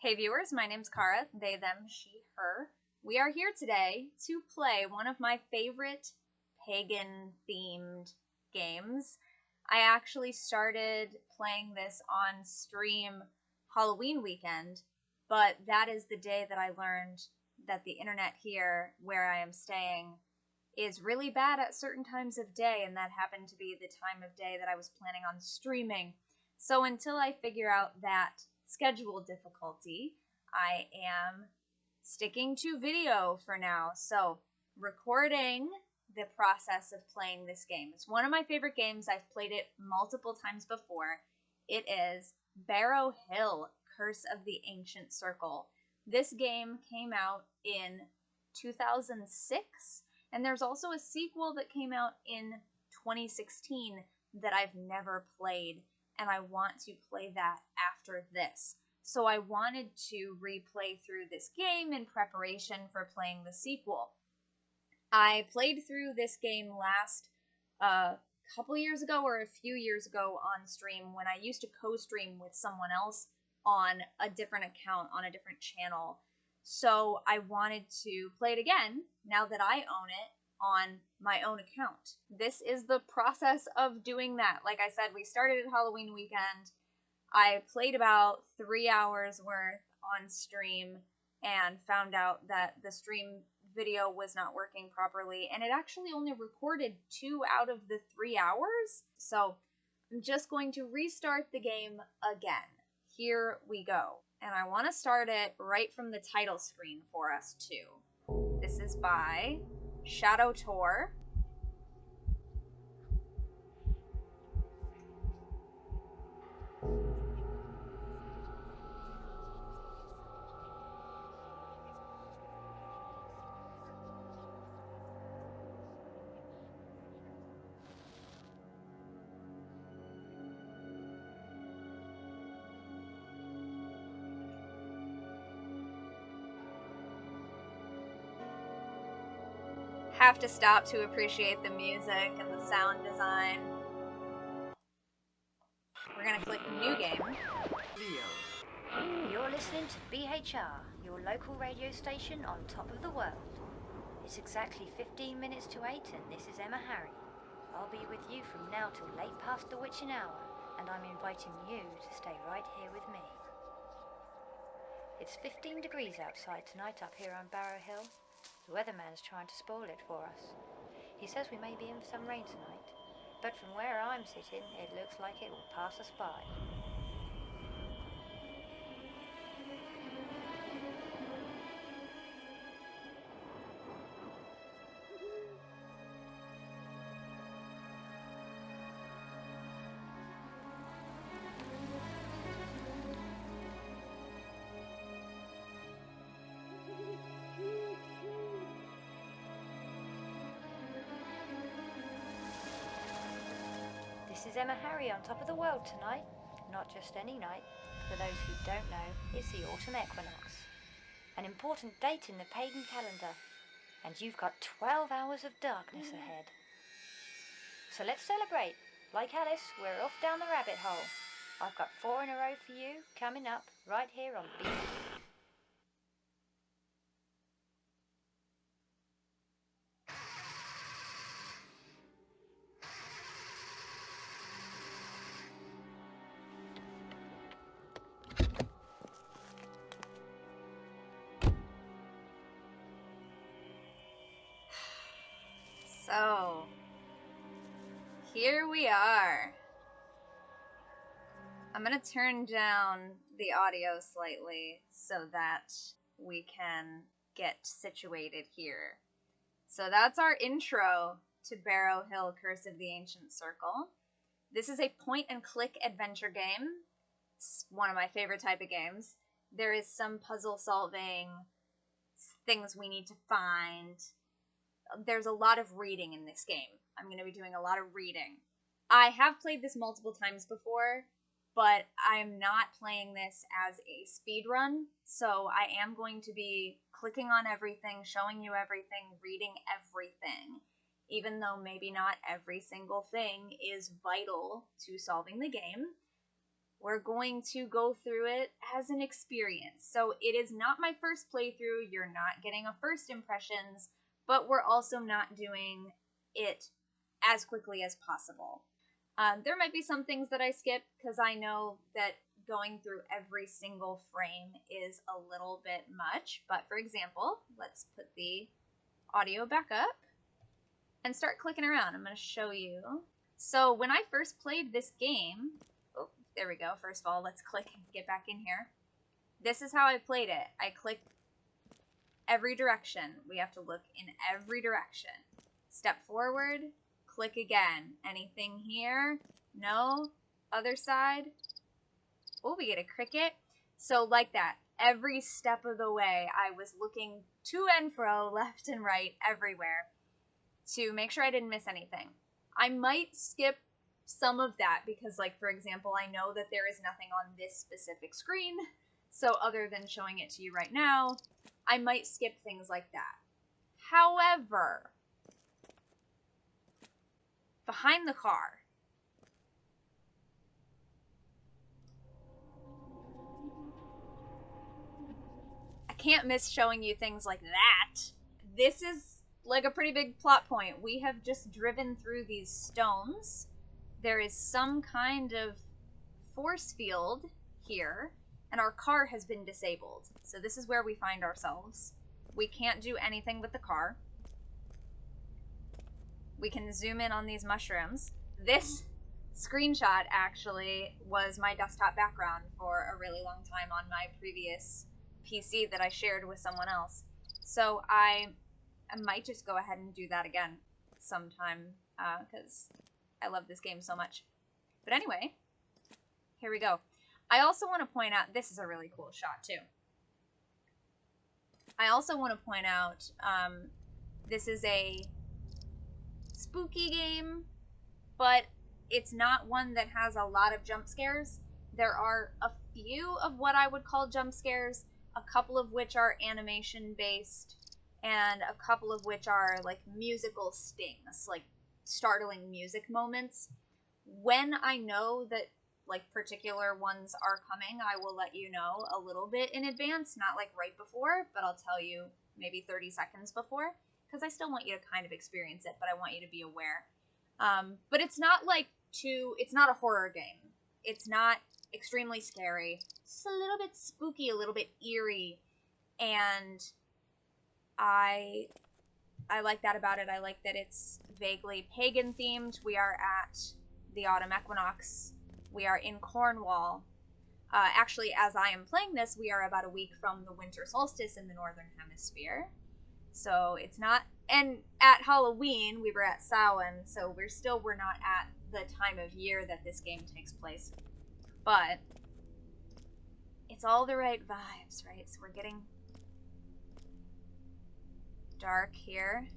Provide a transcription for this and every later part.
Hey viewers, my name's Cara, they, them, she, her. We are here today to play one of my favorite pagan-themed games. I actually started playing this on stream Halloween weekend, but that is the day that I learned that the internet here, where I am staying, is really bad at certain times of day, and that happened to be the time of day that I was planning on streaming. So until I figure out that schedule difficulty, I am sticking to video for now. So recording the process of playing this game. It's one of my favorite games. I've played it multiple times before. It is Barrow Hill, Curse of the Ancient Circle. This game came out in 2006, and there's also a sequel that came out in 2016 that I've never played, and I want to play that after this. So I wanted to replay through this game in preparation for playing the sequel. I played through this game last couple years ago or a few years ago on stream when I used to co-stream with someone else on a different account, on a different channel. So I wanted to play it again now that I own it on my own account. This is the process of doing that. Like I said, we started at Halloween weekend. I played about 3 hours worth on stream and found out that the stream video was not working properly, and it actually only recorded 2 out of the 3 hours. So I'm just going to restart the game again. Here we go. And I want to start it right from the title screen for us too. This is by Shadow Tor. Have to stop to appreciate the music and the sound design. We're gonna click New Game. You're listening to BHR, your local radio station on top of the world. It's exactly 15 minutes to 8 and this is Emma Harry. I'll be with you from now till late past the witching hour, and I'm inviting you to stay right here with me. It's 15 degrees outside tonight up here on Barrow Hill. The weatherman's trying to spoil it for us. He says we may be in for some rain tonight, but from where I'm sitting, it looks like it will pass us by. This is Emma Harry on top of the world tonight. Not just any night. For those who don't know, it's the autumn equinox. An important date in the pagan calendar. And you've got 12 hours of darkness ahead. So let's celebrate. Like Alice, we're off down the rabbit hole. I've got 4 in a row for you coming up right here on B. So, here we are. I'm going to turn down the audio slightly so that we can get situated here. So that's our intro to Barrow Hill, Curse of the Ancient Circle. This is a point-and-click adventure game. It's one of my favorite type of games. There is some puzzle solving, things we need to find. There's a lot of reading in this game. I'm going to be doing a lot of reading. I have played this multiple times before, but I'm not playing this as a speed run, so I am going to be clicking on everything, showing you everything, reading everything, even though maybe not every single thing is vital to solving the game. We're going to go through it as an experience. So it is not my first playthrough. You're not getting a first impressions, but we're also not doing it as quickly as possible. There might be some things that I skip because I know that going through every single frame is a little bit much. But for example, let's put the audio back up and start clicking around. I'm going to show you. So when I first played this game, oh, there we go. First of all, let's click and get back in here. This is how I played it. I clicked every direction. We have to look in every direction. Step forward, click again. Anything here? No. Other side. Oh, we get a cricket. So like that, every step of the way, I was looking to and fro, left and right, everywhere, to make sure I didn't miss anything. I might skip some of that because, like, for example, I know that there is nothing on this specific screen. So other than showing it to you right now, I might skip things like that. However, behind the car, I can't miss showing you things like that. This is like a pretty big plot point. We have just driven through these stones. There is some kind of force field here, and our car has been disabled. So this is where we find ourselves. We can't do anything with the car. We can zoom in on these mushrooms. This screenshot actually was my desktop background for a really long time on my previous PC that I shared with someone else. So I might just go ahead and do that again sometime because I love this game so much. But anyway, here we go. I also want to point out, this is a really cool shot too. I also want to point out, this is a spooky game, but it's not one that has a lot of jump scares. There are a few of what I would call jump scares, a couple of which are animation based, and a couple of which are like musical stings, like startling music moments. When I know that like particular ones are coming, I will let you know a little bit in advance, not like right before, but I'll tell you maybe 30 seconds before, because I still want you to kind of experience it, but I want you to be aware. But it's not like it's not a horror game. It's not extremely scary. It's a little bit spooky, a little bit eerie, and I like that about it. I like that it's vaguely pagan themed. We are at the autumn equinox. We are in Cornwall. Actually, as I am playing this, we are about a week from the winter solstice in the northern hemisphere. So it's not, and at Halloween, we were at Samhain, so we're not at the time of year that this game takes place. But it's all the right vibes, right? So we're getting dark here.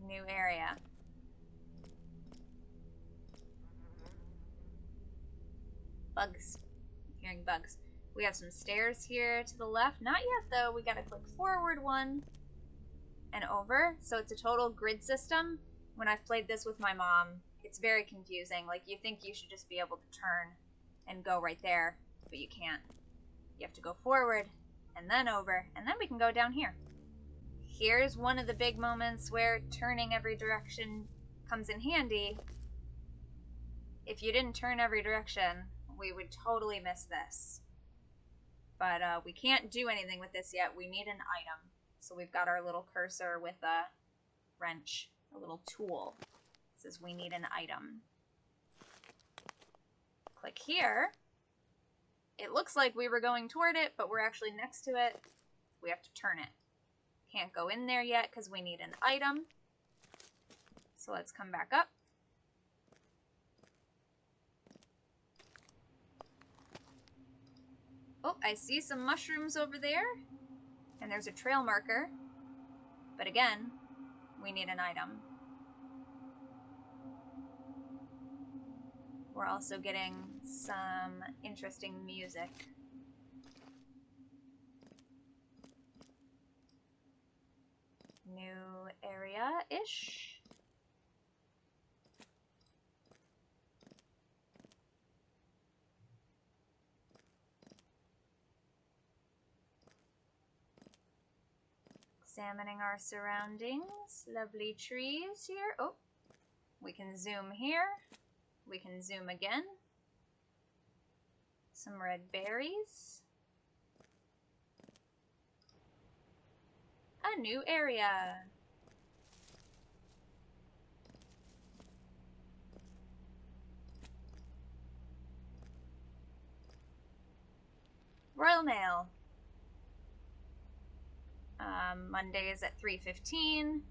New area. Bugs. I'm hearing bugs. We have some stairs here to the left. Not yet, though. We gotta click forward one and over. So it's a total grid system. When I've played this with my mom, it's very confusing. Like, you think you should just be able to turn and go right there, but you can't. You have to go forward and then over, and then we can go down here. Here's one of the big moments where turning every direction comes in handy. If you didn't turn every direction, we would totally miss this. But we can't do anything with this yet. We need an item. So we've got our little cursor with a wrench, a little tool. It says we need an item. Click here. It looks like we were going toward it, but we're actually next to it. We have to turn it. Can't go in there yet because we need an item. So let's come back up. Oh, I see some mushrooms over there. And there's a trail marker. But again, we need an item. We're also getting some interesting music. New area-ish. examining our surroundings. Lovely trees here. Oh, we can zoom here. We can zoom again. Some red berries. A new area. Royal Mail. Monday is at 3:15.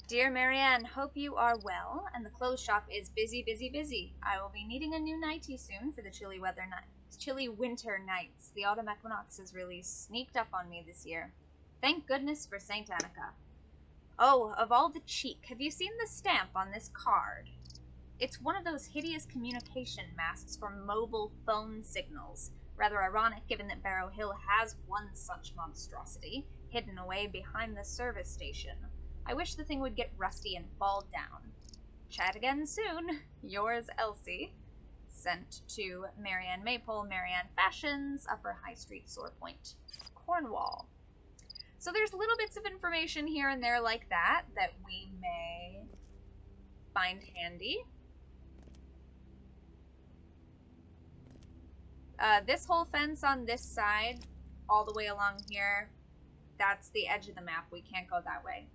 Dear Marianne, hope you are well, and the clothes shop is busy, busy, busy. I will be needing a new nightie soon for the chilly winter nights. The autumn equinox has really sneaked up on me this year. Thank goodness for Saint Annika. Oh, of all the cheek, have you seen the stamp on this card? It's one of those hideous communication masks for mobile phone signals. Rather ironic, given that Barrow Hill has one such monstrosity, hidden away behind the service station. I wish the thing would get rusty and fall down. Chat again soon. Yours, Elsie. Sent to Marianne Maypole, Marianne Fashions, Upper High Street, Sorepoint, Cornwall. So there's little bits of information here and there like that we may find handy. This whole fence on this side, all the way along here, that's the edge of the map. We can't go that way.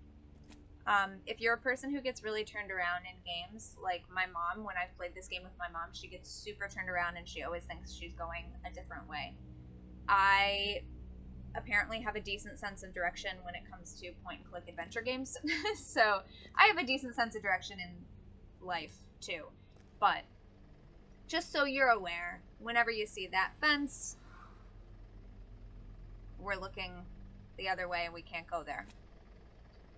If you're a person who gets really turned around in games, like my mom, when I've played this game with my mom, she gets super turned around and she always thinks she's going a different way. I apparently have a decent sense of direction when it comes to point-and-click adventure games. So I have a decent sense of direction in life, too. But just so you're aware, whenever you see that fence, we're looking the other way and we can't go there.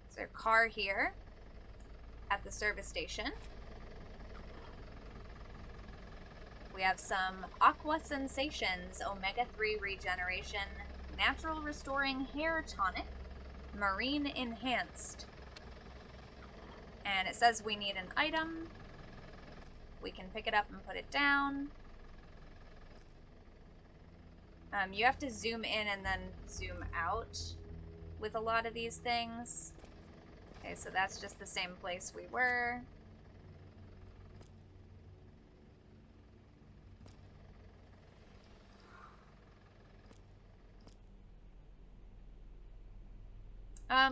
Is there a car here at the service station? We have some Aqua Sensations, Omega-3 Regeneration, Natural Restoring Hair Tonic, Marine Enhanced. And it says we need an item. We can pick it up and put it down. You have to zoom in and then zoom out with a lot of these things. Okay, so that's just the same place we were.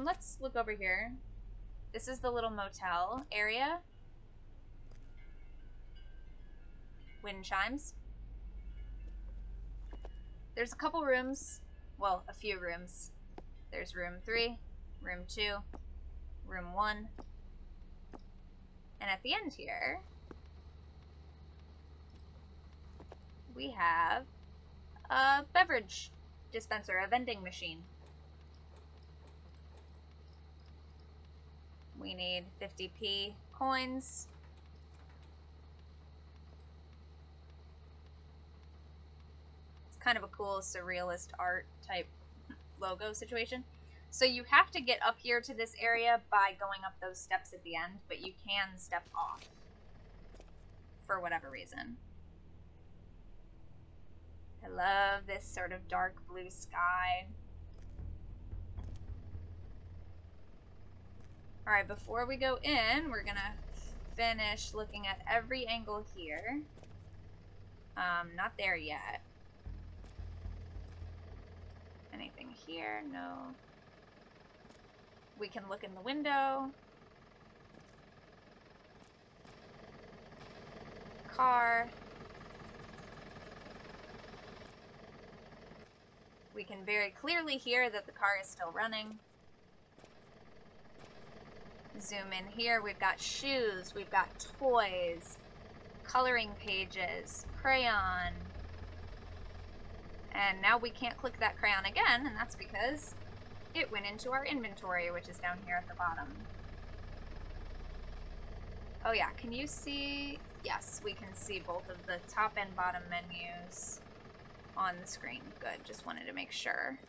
Let's look over here. This is the little motel area. Wind chimes. There's a couple rooms. Well, a few rooms. There's room 3, room 2, room 1. And at the end here, we have a beverage dispenser, a vending machine. We need 50p coins. It's kind of a cool surrealist art type logo situation. So you have to get up here to this area by going up those steps at the end, but you can step off for whatever reason. I love this sort of dark blue sky. Alright, before we go in, we're gonna finish looking at every angle here. Not there yet. Anything here? No. We can look in the window. Car. We can very clearly hear that the car is still running. Zoom in here. We've got shoes. We've got toys. Coloring pages. Crayon. And now we can't click that crayon again, and that's because it went into our inventory, which is down here at the bottom. Oh yeah, can you see? Yes, we can see both of the top and bottom menus on the screen. Good, just wanted to make sure.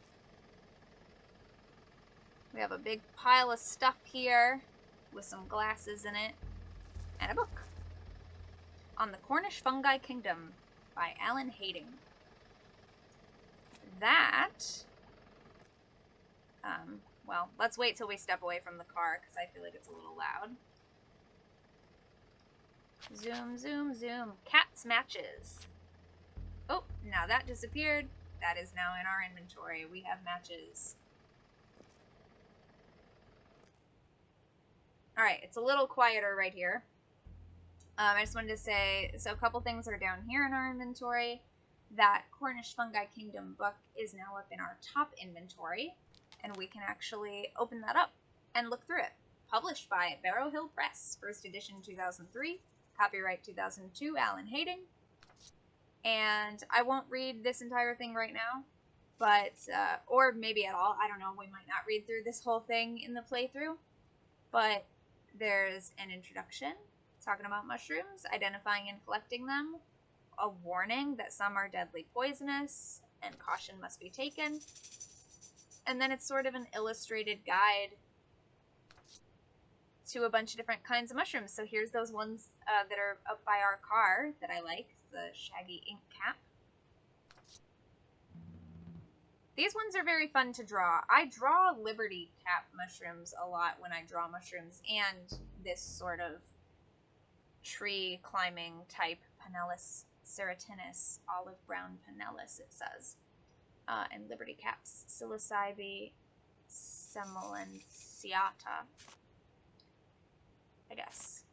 We have a big pile of stuff here with some glasses in it and a book. On the Cornish Fungi Kingdom by Alan Hayting. that... well, let's wait till we step away from the car, because I feel like it's a little loud. Zoom, zoom, zoom. Cats matches. Oh, now that disappeared. That is now in our inventory. We have matches. Alright, it's a little quieter right here. I just wanted to say, so a couple things are down here in our inventory. That Cornish Fungi Kingdom book is now up in our top inventory, and we can actually open that up and look through it. Published by Barrow Hill Press, first edition 2003, copyright 2002, Alan Hayting. And I won't read this entire thing right now, but, or maybe at all, I don't know, we might not read through this whole thing in the playthrough, but there's an introduction talking about mushrooms, identifying and collecting them, a warning that some are deadly poisonous, and caution must be taken. And then it's sort of an illustrated guide to a bunch of different kinds of mushrooms. So here's those ones that are up by our car that I like, the shaggy ink cap. These ones are very fun to draw. I draw liberty cap mushrooms a lot when I draw mushrooms, and this sort of tree climbing type Pinellus serratinus, olive brown Pinellus, it says. And liberty caps, psilocybe semolenciata, I guess.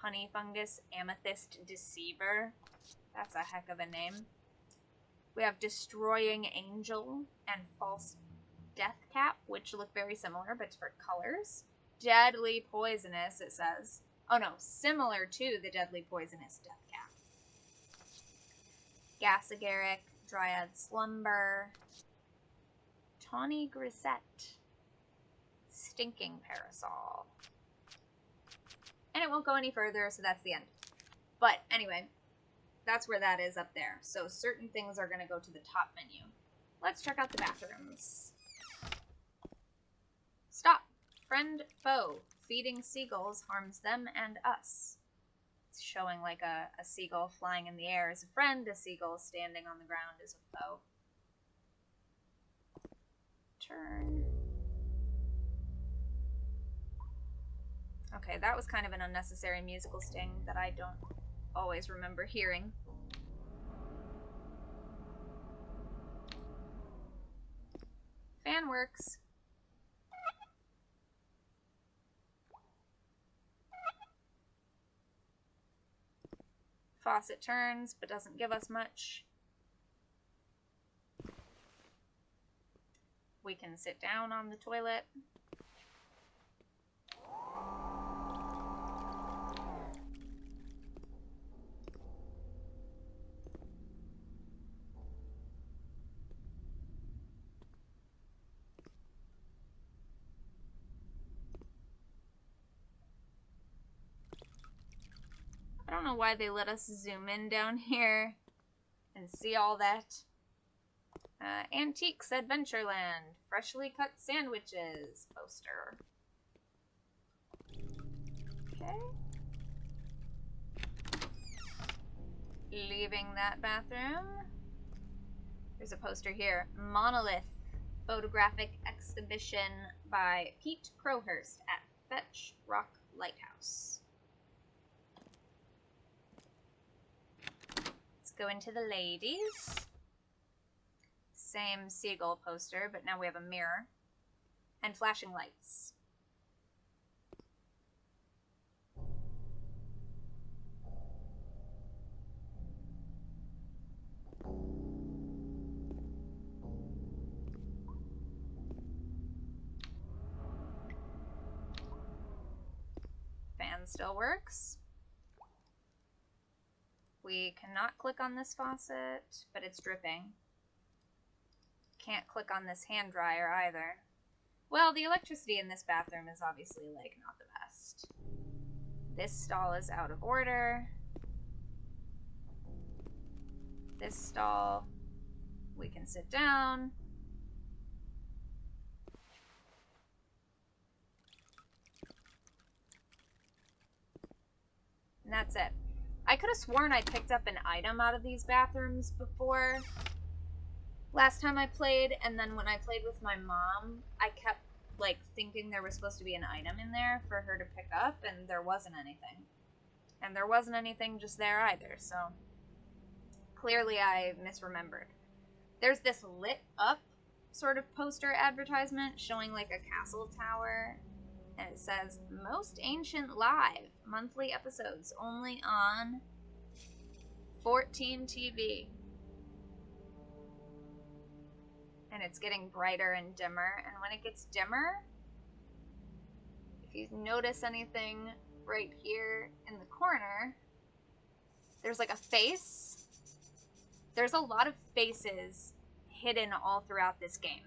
Honey fungus, amethyst deceiver. That's a heck of a name. We have destroying angel and false death cap, which look very similar but different colors. Deadly poisonous, it says. Oh no, similar to the deadly poisonous death cap. Gas agaric, dryad slumber, tawny grisette, stinking parasol. And it won't go any further, so that's the end. But anyway, that's where that is up there. So certain things are going to go to the top menu. Let's check out the bathrooms. Stop. Friend, foe. Feeding seagulls harms them and us. It's showing like a seagull flying in the air is a friend, a seagull standing on the ground is a foe. Turn. Okay, that was kind of an unnecessary musical sting that I don't always remember hearing. Fan works. Faucet turns, but doesn't give us much. We can sit down on the toilet. I don't know why they let us zoom in down here and see all that. Antiques Adventureland. Freshly cut sandwiches. Poster. Okay. Leaving that bathroom. There's a poster here. Monolith. Photographic exhibition by Pete Crowhurst at Fetch Rock Lighthouse. Let's go into the ladies. Same seagull poster, but now we have a mirror. And flashing lights. Fan still works. We cannot click on this faucet, but it's dripping. Can't click on this hand dryer either. Well, the electricity in this bathroom is obviously, like, not the best. This stall is out of order. This stall, we can sit down. And that's it. I could have sworn I picked up an item out of these bathrooms before, last time I played, and then when I played with my mom, I kept, like, thinking there was supposed to be an item in there for her to pick up, and there wasn't anything. And there wasn't anything just there either, so clearly I misremembered. There's this lit up sort of poster advertisement showing like a castle tower, and it says Most Ancient Live, monthly episodes only on 14 TV. And it's getting brighter and dimmer, and when it gets dimmer, if you notice anything right here in the corner, there's like a face. There's a lot of faces hidden all throughout this game.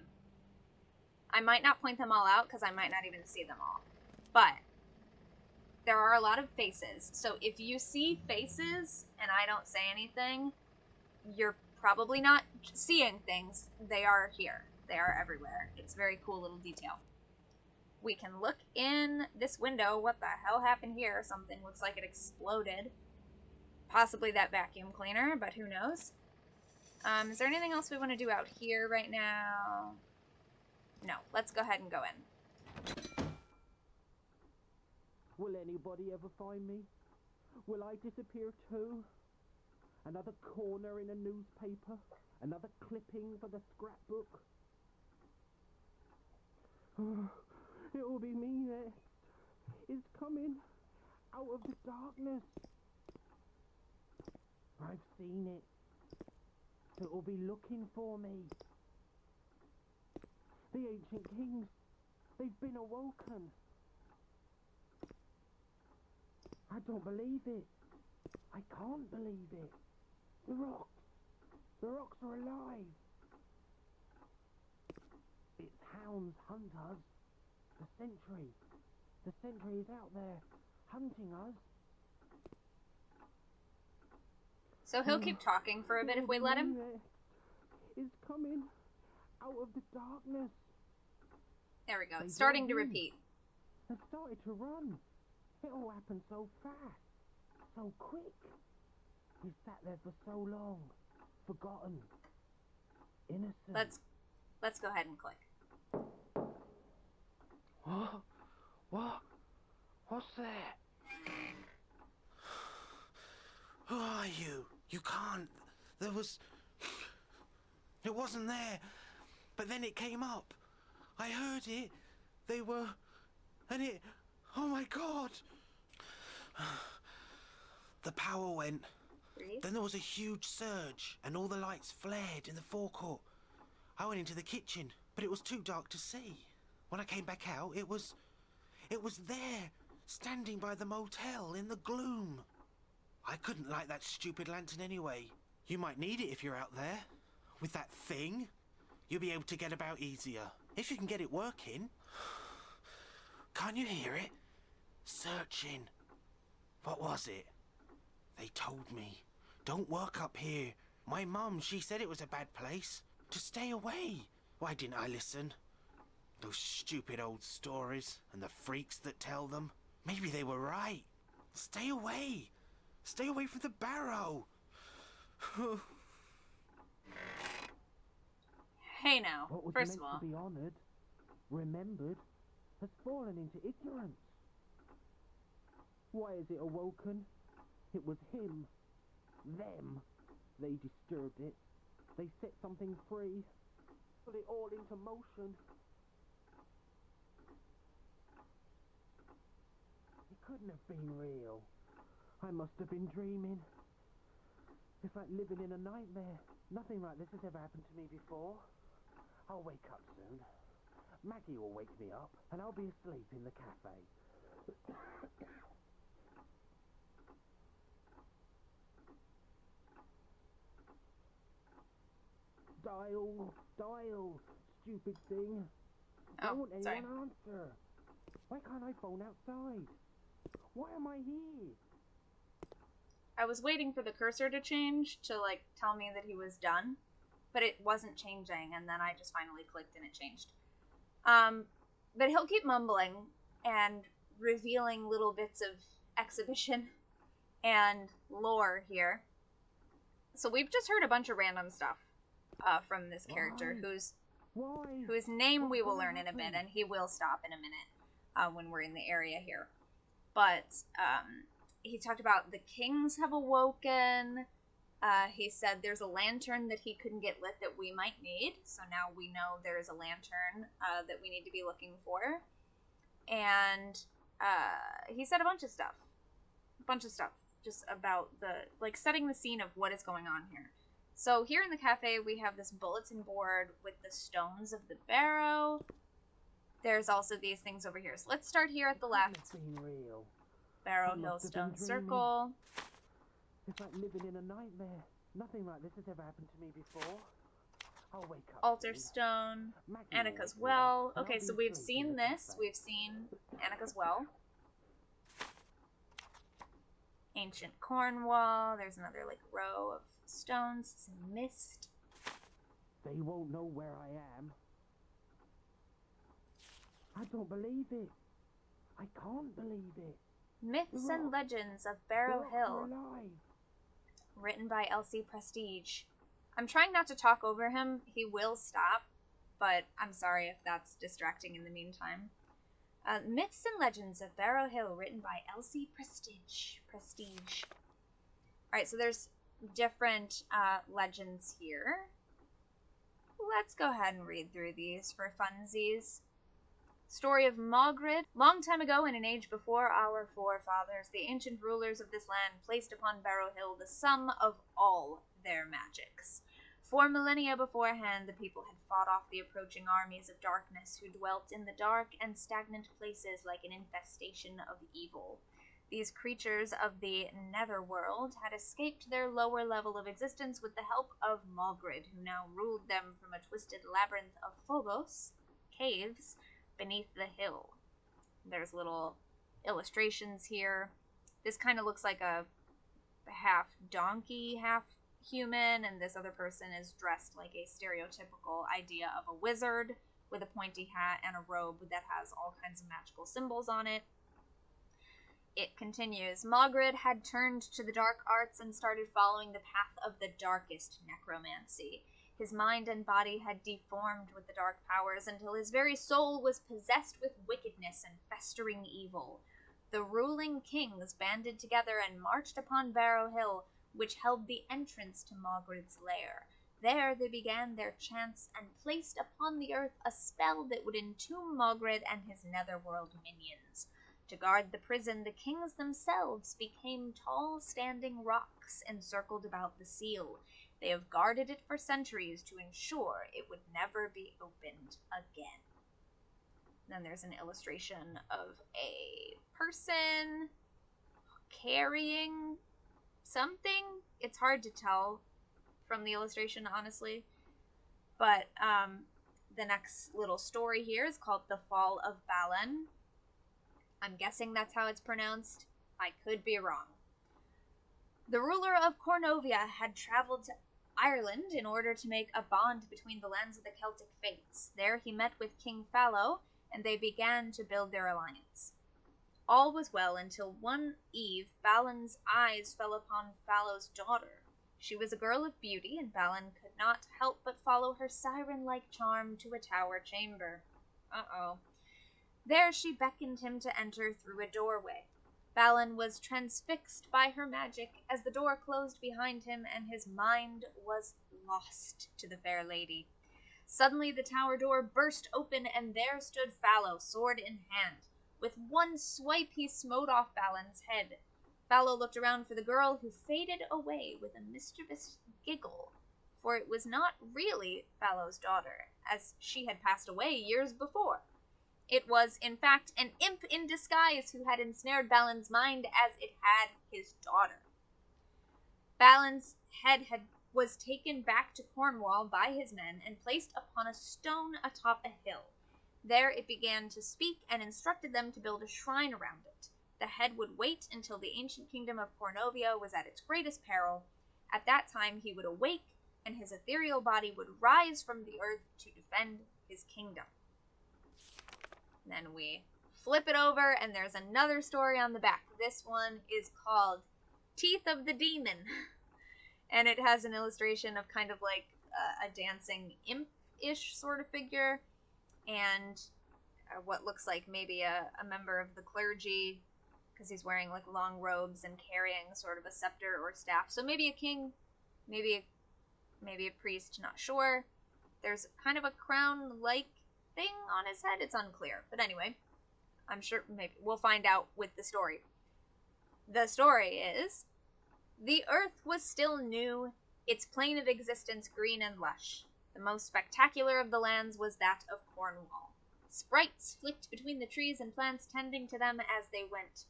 I might not point them all out because I might not even see them all. But there are a lot of faces. So if you see faces and I don't say anything, you're probably not seeing things. They are here. They are everywhere. It's a very cool little detail. We can look in this window. What the hell happened here? Something looks like it exploded. Possibly that vacuum cleaner, but who knows? Is there anything else we want to do out here right now? No, let's go ahead and go in. Will anybody ever find me? Will I disappear too? Another corner in a newspaper? Another clipping for the scrapbook? It will be me next. It's coming out of the darkness. I've seen it. It will be looking for me. The ancient kings, they've been awoken. I don't believe it. I can't believe it. The rocks are alive. It's hounds hunt us. The sentry is out there hunting us. So he'll keep talking for a bit if we let him. It's coming out of the darkness. There we go. It's starting to repeat. They started to run. It all happened so fast, so quick. He sat there for so long, forgotten, innocent. Let's go ahead and click. What's that? Who are you? You can't. It wasn't there. But then it came up. I heard it. Oh my God. The power went. Breathe. Then there was a huge surge and all the lights flared in the forecourt. I went into the kitchen, but it was too dark to see. When I came back out, it was there, standing by the motel in the gloom. I couldn't light that stupid lantern anyway. You might need it if you're out there. With that thing, you'll be able to get about easier. If you can get it working. Can't you hear it? Searching. What was it? They told me, don't work up here. My mum, she said it was a bad place. To stay away. Why didn't I listen? Those stupid old stories and the freaks that tell them. Maybe they were right. Stay away. Stay away from the Barrow. Hey now, What was first meant of all, to be honoured, remembered, has fallen into ignorance. Why is it awoken? It was him. Them. They disturbed it. They set something free. Put it all into motion. It couldn't have been real. I must have been dreaming. It's like living in a nightmare. Nothing like this has ever happened to me before. I'll wake up soon. Maggie will wake me up, and I'll be asleep in the cafe. Dial, stupid thing. Why won't anyone answer? Why can't I phone outside? Why am I here? I was waiting for the cursor to change to, like, tell me that he was done, but it wasn't changing, and then I just finally clicked and it changed. But he'll keep mumbling and revealing little bits of exhibition and lore here. So we've just heard a bunch of random stuff. from this character, Why? whose name we will What's learn in a bit, happened? and he will stop in a minute when we're in the area here. But he talked about the kings have awoken. He said there's a lantern that he couldn't get lit that we might need, so now we know there is a lantern that we need to be looking for. And he said a bunch of stuff, just about setting the scene of what is going on here. So here in the cafe, we have this bulletin board with the stones of the Barrow. There's also these things over here. So let's start here at the left. It's been real. Barrow I Hill must have Stone been dreaming. Circle. It's like living in a nightmare. Nothing like this has ever happened to me before. I'll wake up. Altar soon. Stone. Maggie Annika's will Well. appear, Okay, and so I'll be we've asleep seen in the this. cafe. We've seen Annika's Well. Ancient Cornwall. There's another row of stones. Some mist. They won't know where I am. I don't believe it. I can't believe it. Myths and Legends of Barrow The rocks are Hill. alive. Written by Elsie Prestige. I'm trying not to talk over him. He will stop, but I'm sorry if that's distracting in the meantime. Myths and Legends of Barrow Hill, written by Elsie Prestige. Alright, so there's different legends here. Let's go ahead and read through these for funsies. Story of Mogred. Long time ago, in an age before our forefathers, the ancient rulers of this land placed upon Barrow Hill the sum of all their magics. 4 millennia beforehand, the people had fought off the approaching armies of darkness who dwelt in the dark and stagnant places like an infestation of evil. These creatures of the netherworld had escaped their lower level of existence with the help of Mogred, who now ruled them from a twisted labyrinth of Phobos, caves, beneath the hill. There's little illustrations here. This kind of looks like a half donkey, half human, and this other person is dressed like a stereotypical idea of a wizard with a pointy hat and a robe that has all kinds of magical symbols on it. It continues. Mogred had turned to the dark arts and started following the path of the darkest necromancy. His mind and body had deformed with the dark powers until his very soul was possessed with wickedness and festering evil. The ruling kings banded together and marched upon Barrow Hill, which held the entrance to Mogred's lair. There they began their chants and placed upon the earth a spell that would entomb Mogred and his netherworld minions. To guard the prison, the kings themselves became tall standing rocks encircled about the seal. They have guarded it for centuries to ensure it would never be opened again. Then there's an illustration of a person carrying something. It's hard to tell from the illustration, honestly. But the next little story here is called The Fall of Balin. I'm guessing that's how it's pronounced. I could be wrong. The ruler of Cornovia had traveled to Ireland in order to make a bond between the lands of the Celtic faiths. There he met with King Fallow, and they began to build their alliance. All was well until one eve Balin's eyes fell upon Fallow's daughter. She was a girl of beauty, and Balin could not help but follow her siren-like charm to a tower chamber. There she beckoned him to enter through a doorway. Balin was transfixed by her magic as the door closed behind him, and his mind was lost to the fair lady. Suddenly the tower door burst open, and there stood Fallow, sword in hand. With one swipe he smote off Balin's head. Fallow looked around for the girl, who faded away with a mischievous giggle, for it was not really Fallow's daughter, as she had passed away years before. It was, in fact, an imp in disguise who had ensnared Balin's mind as it had his daughter. Balin's head was taken back to Cornwall by his men and placed upon a stone atop a hill. There it began to speak and instructed them to build a shrine around it. The head would wait until the ancient kingdom of Cornovia was at its greatest peril. At that time he would awake, and his ethereal body would rise from the earth to defend his kingdom. Then we flip it over, and there's another story on the back. This one is called Teeth of the Demon. And it has an illustration of kind of like a dancing imp-ish sort of figure, and what looks like maybe a member of the clergy, because he's wearing like long robes and carrying sort of a scepter or staff. So maybe a king, maybe a priest, not sure. There's kind of a crown-like thing on his head. It's unclear. But anyway, I'm sure maybe we'll find out with the story. The story is, the earth was still new, its plane of existence green and lush. The most spectacular of the lands was that of Cornwall. Sprites flicked between the trees and plants, tending to them as they went.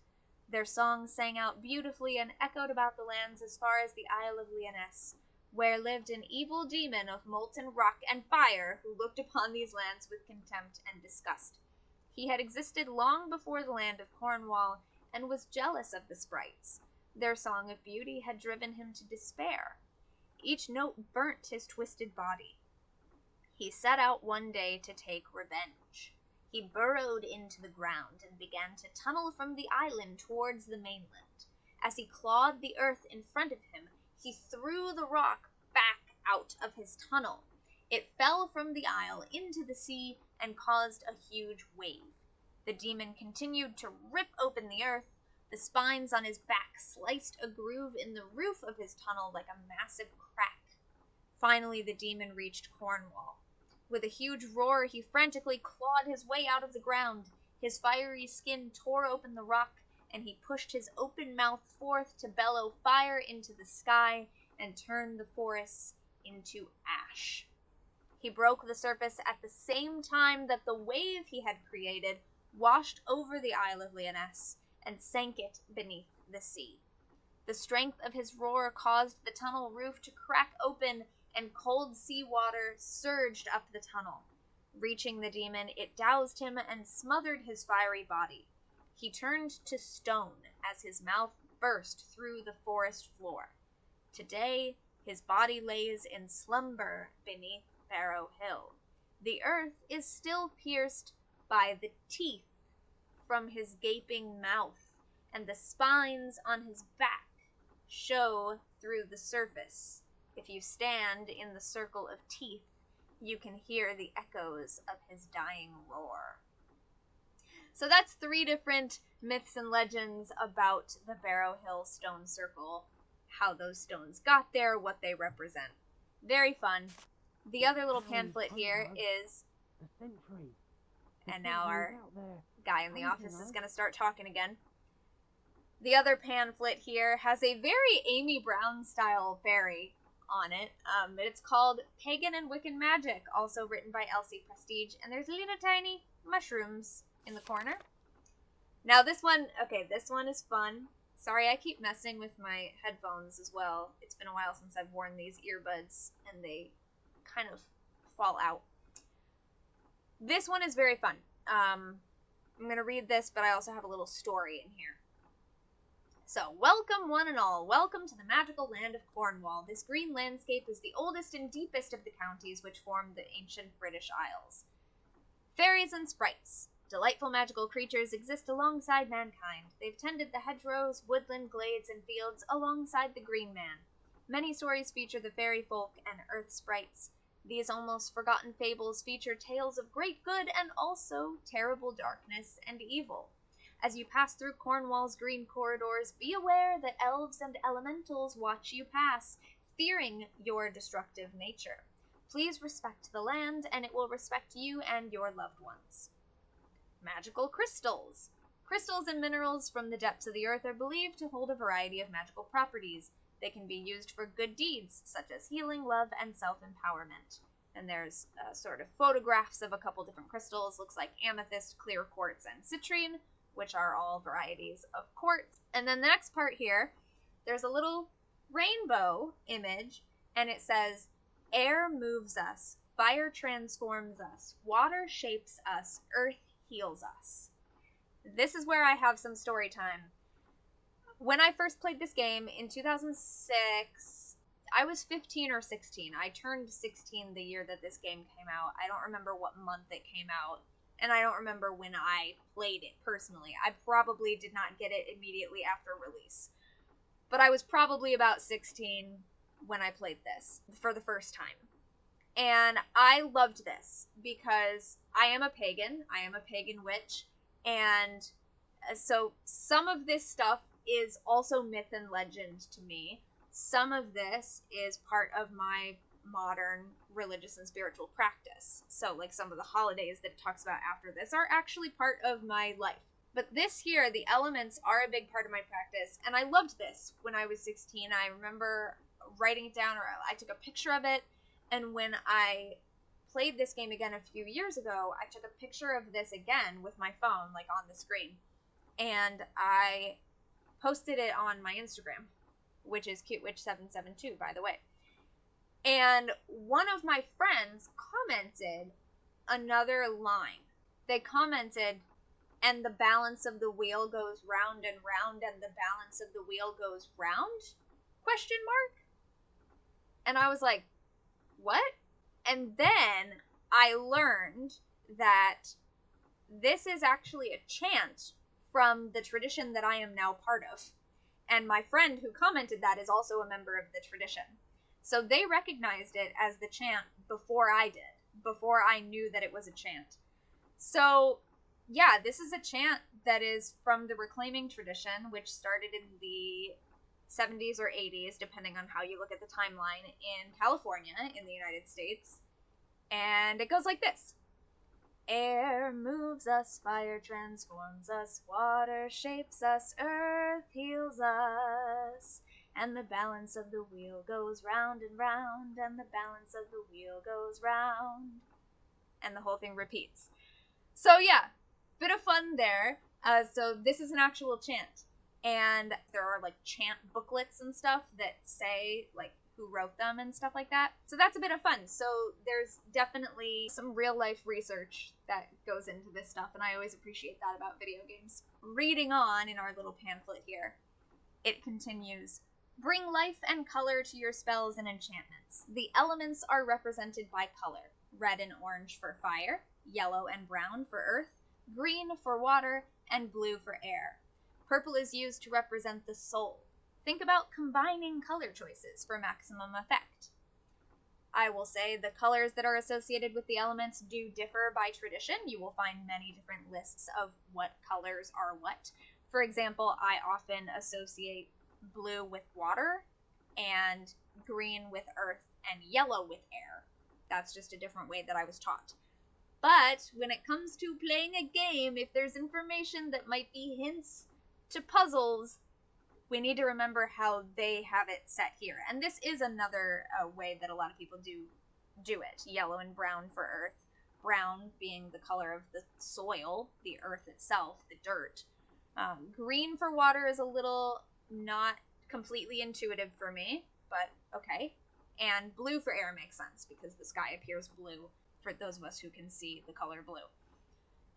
Their songs sang out beautifully and echoed about the lands as far as the Isle of Lyonesse, where lived an evil demon of molten rock and fire who looked upon these lands with contempt and disgust. He had existed long before the land of Cornwall and was jealous of the sprites. Their song of beauty had driven him to despair. Each note burnt his twisted body. He set out one day to take revenge. He burrowed into the ground and began to tunnel from the island towards the mainland. As he clawed the earth in front of him, he threw the rock back out of his tunnel. It fell from the isle into the sea and caused a huge wave. The demon continued to rip open the earth. The spines on his back sliced a groove in the roof of his tunnel like a massive crack. Finally, the demon reached Cornwall. With a huge roar, he frantically clawed his way out of the ground. His fiery skin tore open the rock, and he pushed his open mouth forth to bellow fire into the sky and turn the forests into ash. He broke the surface at the same time that the wave he had created washed over the Isle of Lyonesse and sank it beneath the sea. The strength of his roar caused the tunnel roof to crack open, and cold seawater surged up the tunnel. Reaching the demon, it doused him and smothered his fiery body. He turned to stone as his mouth burst through the forest floor. Today, his body lays in slumber beneath Barrow Hill. The earth is still pierced by the teeth from his gaping mouth, and the spines on his back show through the surface. If you stand in the circle of teeth, you can hear the echoes of his dying roar. So that's 3 different myths and legends about the Barrow Hill stone circle, how those stones got there, what they represent. Very fun. The other little pamphlet here is, and now our guy in the office is going to start talking again. The other pamphlet here has a very Amy Brown style fairy on it. It's called Pagan and Wiccan Magic, also written by Elsie Prestige, and there's little tiny mushrooms in the corner. Now this one is fun. Sorry, I keep messing with my headphones as well. It's been a while since I've worn these earbuds, and they kind of fall out. This one is very fun. I'm going to read this, but I also have a little story in here. So, welcome one and all, welcome to the magical land of Cornwall. This green landscape is the oldest and deepest of the counties which form the ancient British Isles. Fairies and sprites, delightful magical creatures, exist alongside mankind. They've tended the hedgerows, woodland glades, and fields alongside the green man. Many stories feature the fairy folk and earth sprites. These almost forgotten fables feature tales of great good and also terrible darkness and evil. As you pass through Cornwall's green corridors, be aware that elves and elementals watch you pass, fearing your destructive nature. Please respect the land, and it will respect you and your loved ones. Magical crystals. Crystals and minerals from the depths of the earth are believed to hold a variety of magical properties. They can be used for good deeds, such as healing, love, and self-empowerment. And there's sort of photographs of a couple different crystals. Looks like amethyst, clear quartz, and citrine, which are all varieties of quartz. And then the next part here, there's a little rainbow image, and it says, air moves us, fire transforms us, water shapes us, earth heals us. This is where I have some story time. When I first played this game in 2006, I was 15 or 16. I turned 16 the year that this game came out. I don't remember what month it came out. And I don't remember when I played it personally. I probably did not get it immediately after release. But I was probably about 16 when I played this for the first time. And I loved this because I am a pagan. I am a pagan witch. And so some of this stuff is also myth and legend to me. Some of this is part of my modern religious and spiritual practice. So, like, some of the holidays that it talks about after this are actually part of my life. But this here, the elements are a big part of my practice, and I loved this when I was 16. I remember writing it down, or I took a picture of it, and when I played this game again a few years ago, I took a picture of this again with my phone, like, on the screen, and I posted it on my Instagram, which is cutewitch772, by the way. And one of my friends commented another line. They commented, and the balance of the wheel goes round and round, and the balance of the wheel goes round? Question mark? And I was like, what? And then I learned that this is actually a chant from the tradition that I am now part of. And my friend who commented that is also a member of the tradition. So they recognized it as the chant before I did, before I knew that it was a chant. So, yeah, this is a chant that is from the reclaiming tradition, which started in the 70s or 80s, depending on how you look at the timeline, in California, in the United States. And it goes like this. Air moves us, fire transforms us, water shapes us, earth heals us. And the balance of the wheel goes round and round, and the balance of the wheel goes round. And the whole thing repeats. So yeah, bit of fun there. So this is an actual chant. And there are like chant booklets and stuff that say like who wrote them and stuff like that. So that's a bit of fun. So there's definitely some real life research that goes into this stuff, and I always appreciate that about video games. Reading on in our little pamphlet here, it continues. Bring life and color to your spells and enchantments. The elements are represented by color. Red and orange for fire, yellow and brown for earth, green for water, and blue for air. Purple is used to represent the soul. Think about combining color choices for maximum effect. I will say the colors that are associated with the elements do differ by tradition. You will find many different lists of what colors are what. For example, I often associate blue with water, and green with earth, and yellow with air. That's just a different way that I was taught. But when it comes to playing a game, if there's information that might be hints to puzzles, we need to remember how they have it set here. And this is another way that a lot of people do it. Yellow and brown for earth. Brown being the color of the soil, the earth itself, the dirt. Green for water is a little not completely intuitive for me, but okay. And blue for air makes sense because the sky appears blue for those of us who can see the color blue.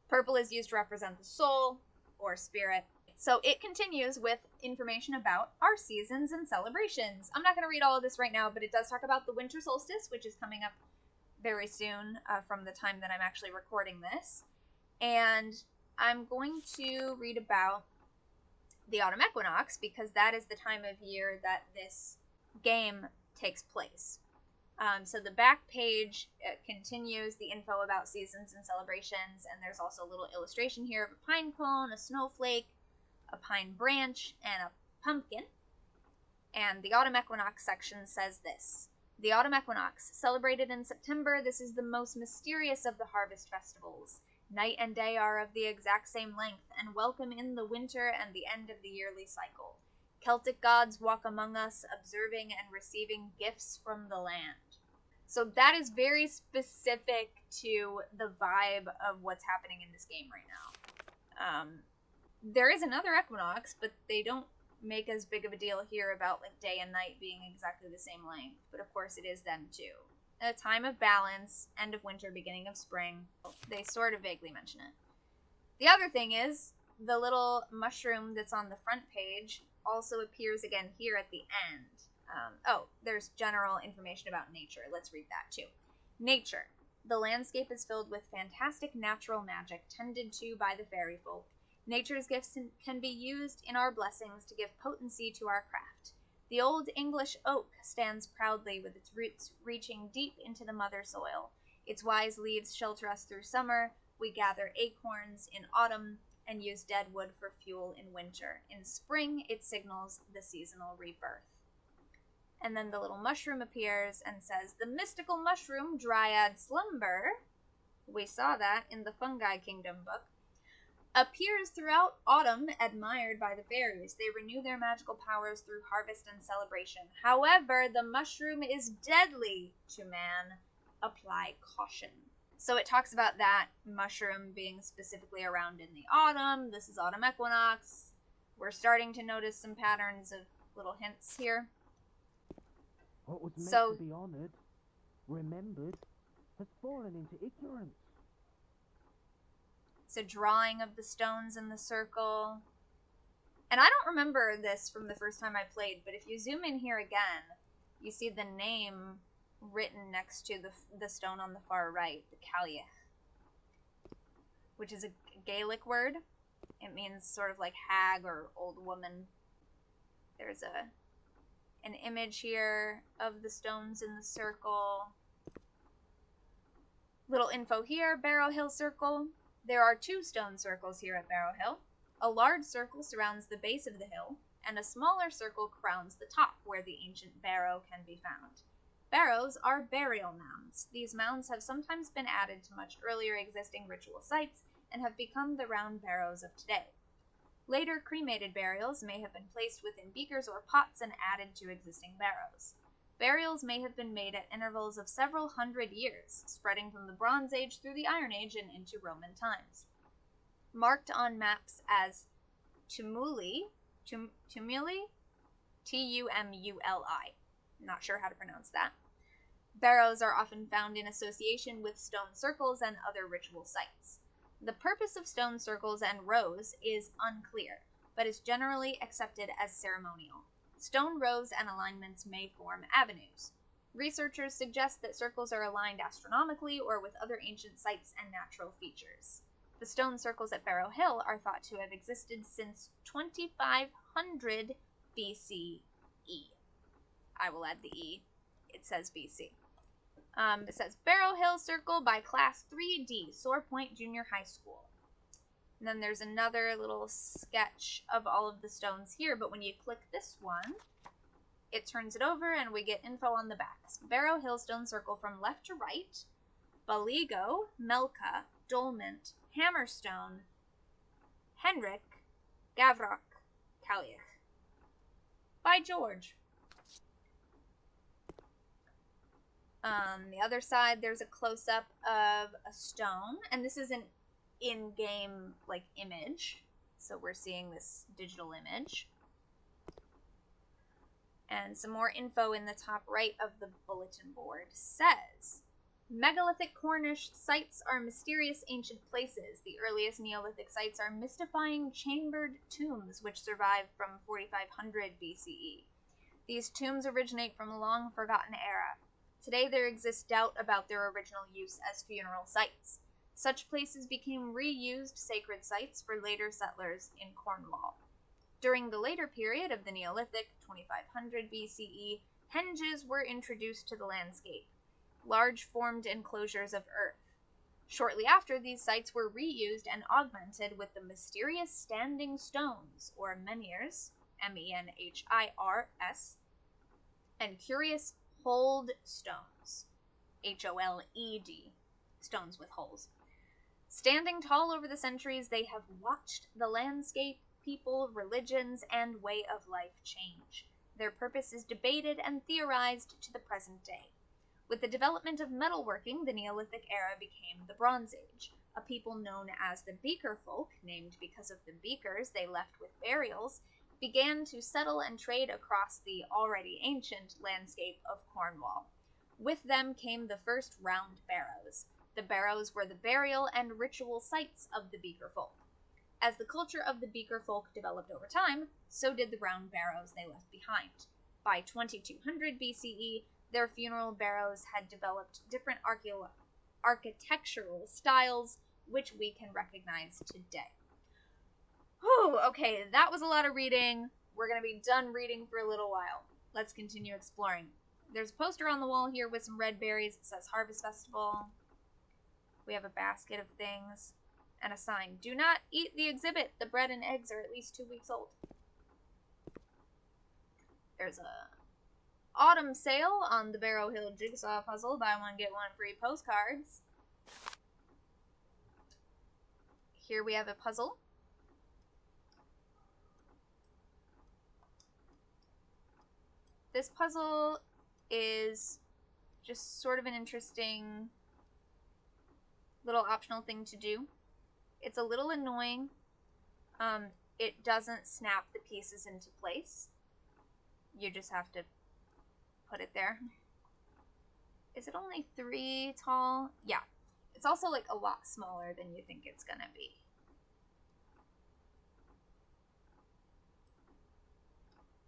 Purple is used to represent the soul or spirit. So it continues with information about our seasons and celebrations. I'm not going to read all of this right now, but it does talk about the winter solstice, which is coming up very soon from the time that I'm actually recording this. And I'm going to read about the autumn equinox because that is the time of year that this game takes place. So the back page continues the info about seasons and celebrations, and there's also a little illustration here of a pine cone, a snowflake, a pine branch, and a pumpkin. And the autumn equinox section says this. The autumn equinox, celebrated in September, this is the most mysterious of the harvest festivals. Night and day are of the exact same length, and welcome in the winter and the end of the yearly cycle. Celtic gods walk among us, observing and receiving gifts from the land. So that is very specific to the vibe of what's happening in this game right now. There is another equinox, but they don't make as big of a deal here about like day and night being exactly the same length. But of course it is them too. A time of balance, end of winter, beginning of spring. They sort of vaguely mention it. The other thing is, the little mushroom that's on the front page also appears again here at the end. There's general information about nature. Let's read that too. Nature. The landscape is filled with fantastic natural magic tended to by the fairy folk. Nature's gifts can be used in our blessings to give potency to our craft. The old English oak stands proudly with its roots reaching deep into the mother soil. Its wise leaves shelter us through summer. We gather acorns in autumn and use dead wood for fuel in winter. In spring, it signals the seasonal rebirth. And then the little mushroom appears and says, the mystical mushroom Dryad Slumber, we saw that in the Fungi Kingdom book, appears throughout autumn, admired by the fairies. They renew their magical powers through harvest and celebration. However, the mushroom is deadly to man. Apply caution. So it talks about that mushroom being specifically around in the autumn. This is autumn equinox. We're starting to notice some patterns of little hints here. What was meant to be honoured, remembered, has fallen into ignorance. It's a drawing of the stones in the circle. And I don't remember this from the first time I played, but if you zoom in here again, you see the name written next to the stone on the far right, the Cailleach, which is a Gaelic word. It means sort of like hag or old woman. There's an image here of the stones in the circle. Little info here, Barrow Hill Circle. There are 2 stone circles here at Barrow Hill. A large circle surrounds the base of the hill, and a smaller circle crowns the top where the ancient barrow can be found. Barrows are burial mounds. These mounds have sometimes been added to much earlier existing ritual sites and have become the round barrows of today. Later cremated burials may have been placed within beakers or pots and added to existing barrows. Burials may have been made at intervals of several hundred years, spreading from the Bronze Age through the Iron Age and into Roman times. Marked on maps as tumuli, Tumuli, T-U-M-U-L-I. Not sure how to pronounce that. Barrows are often found in association with stone circles and other ritual sites. The purpose of stone circles and rows is unclear, but is generally accepted as ceremonial. Stone rows and alignments may form avenues. Researchers suggest that circles are aligned astronomically or with other ancient sites and natural features. The stone circles at Barrow Hill are thought to have existed since 2500 BCE. I will add the E. It says BC. It says Barrow Hill Circle by Class 3D, Soar Point Junior High School. And then there's another little sketch of all of the stones here, but when you click this one, it turns it over and we get info on the backs. Barrow Hill Stone Circle from left to right, Baligo, Melka, Dolment, Hammerstone, Henrik, Gavrock, Cailleach. By George. On the other side, there's a close-up of a stone, and this is an in-game image, so we're seeing this digital image. And some more info in the top right of the bulletin board says, megalithic Cornish sites are mysterious ancient places. The earliest Neolithic sites are mystifying chambered tombs which survive from 4500 BCE. These tombs originate from a long-forgotten era. Today there exists doubt about their original use as funeral sites. Such places became reused sacred sites for later settlers in Cornwall. During the later period of the Neolithic, 2500 BCE, henges were introduced to the landscape, large formed enclosures of earth. Shortly after, these sites were reused and augmented with the mysterious standing stones, or menhirs, M-E-N-H-I-R-S, and curious hold stones, H-O-L-E-D, stones with holes. Standing tall over the centuries, they have watched the landscape, people, religions, and way of life change. Their purpose is debated and theorized to the present day. With the development of metalworking, the Neolithic era became the Bronze Age. A people known as the Beaker folk, named because of the beakers they left with burials, began to settle and trade across the already ancient landscape of Cornwall. With them came the first round barrows. The barrows were the burial and ritual sites of the Beaker folk. As the culture of the Beaker folk developed over time, so did the round barrows they left behind. By 2200 BCE, their funeral barrows had developed different architectural styles, which we can recognize today. Whew, okay, that was a lot of reading. We're going to be done reading for a little while. let's continue exploring. There's a poster on the wall here with some red berries. It says Harvest Festival. We have a basket of things and a sign. Do not eat the exhibit. The bread and eggs are at least 2 weeks old. There's a autumn sale on the Barrow Hill jigsaw puzzle. Buy one, get one free postcards. Here we have a puzzle. This puzzle is just sort of an interesting little optional thing to do. It's a little annoying. It doesn't snap the pieces into place. You just have to put it there. Is it only 3 tall? Yeah. It's also like a lot smaller than you think it's gonna be.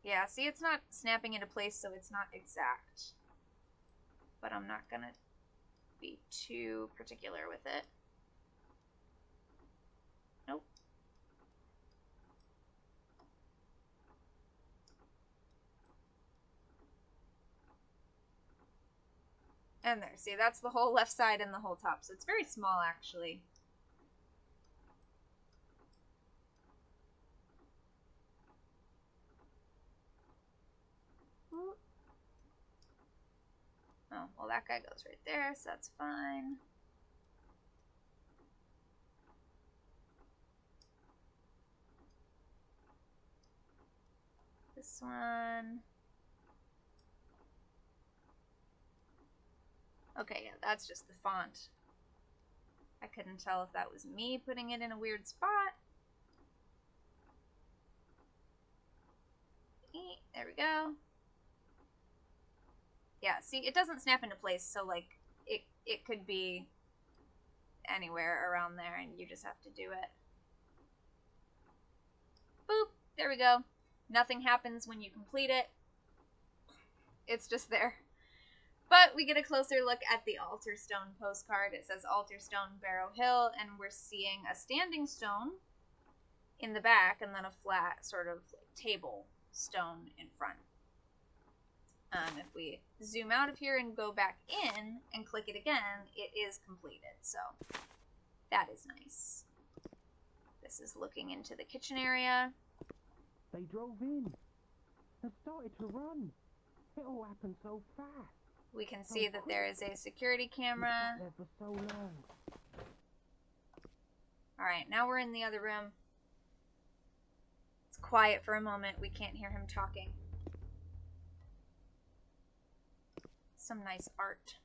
Yeah, see, it's not snapping into place, so it's not exact. But I'm not gonna be too particular with it. Nope. And there, see, that's the whole left side and the whole top, so it's very small, actually. Oh, well, that guy goes right there, so that's fine. This one. Okay, yeah, that's just the font. I couldn't tell if that was me putting it in a weird spot. There we go. Yeah, see, it doesn't snap into place, so, like, it could be anywhere around there, and you just have to do it. Boop! There we go. Nothing happens when you complete it. It's just there. But we get a closer look at the altar stone postcard. It says altar stone Barrow Hill, and we're seeing a standing stone in the back, and then a flat sort of table stone in front. If we zoom out of here and go back in and click it again, it is completed. So that is nice. This is looking into the kitchen area. They drove in and started to run. It all happened so fast. We can see that there is a security camera. There for so long. Alright, now we're in the other room. It's quiet for a moment. We can't hear him talking. Some nice art.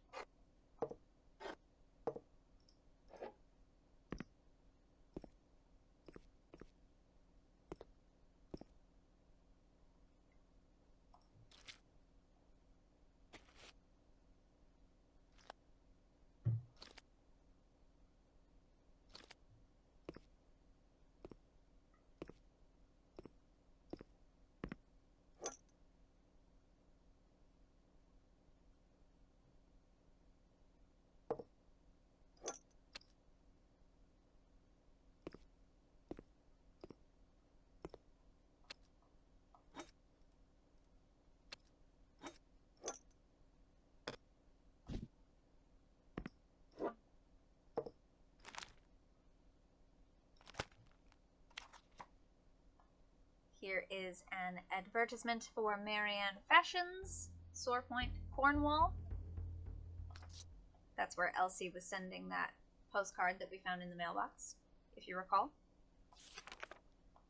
Here is an advertisement for Marianne Fashions, Sore Point, Cornwall. That's where Elsie was sending that postcard that we found in the mailbox, if you recall.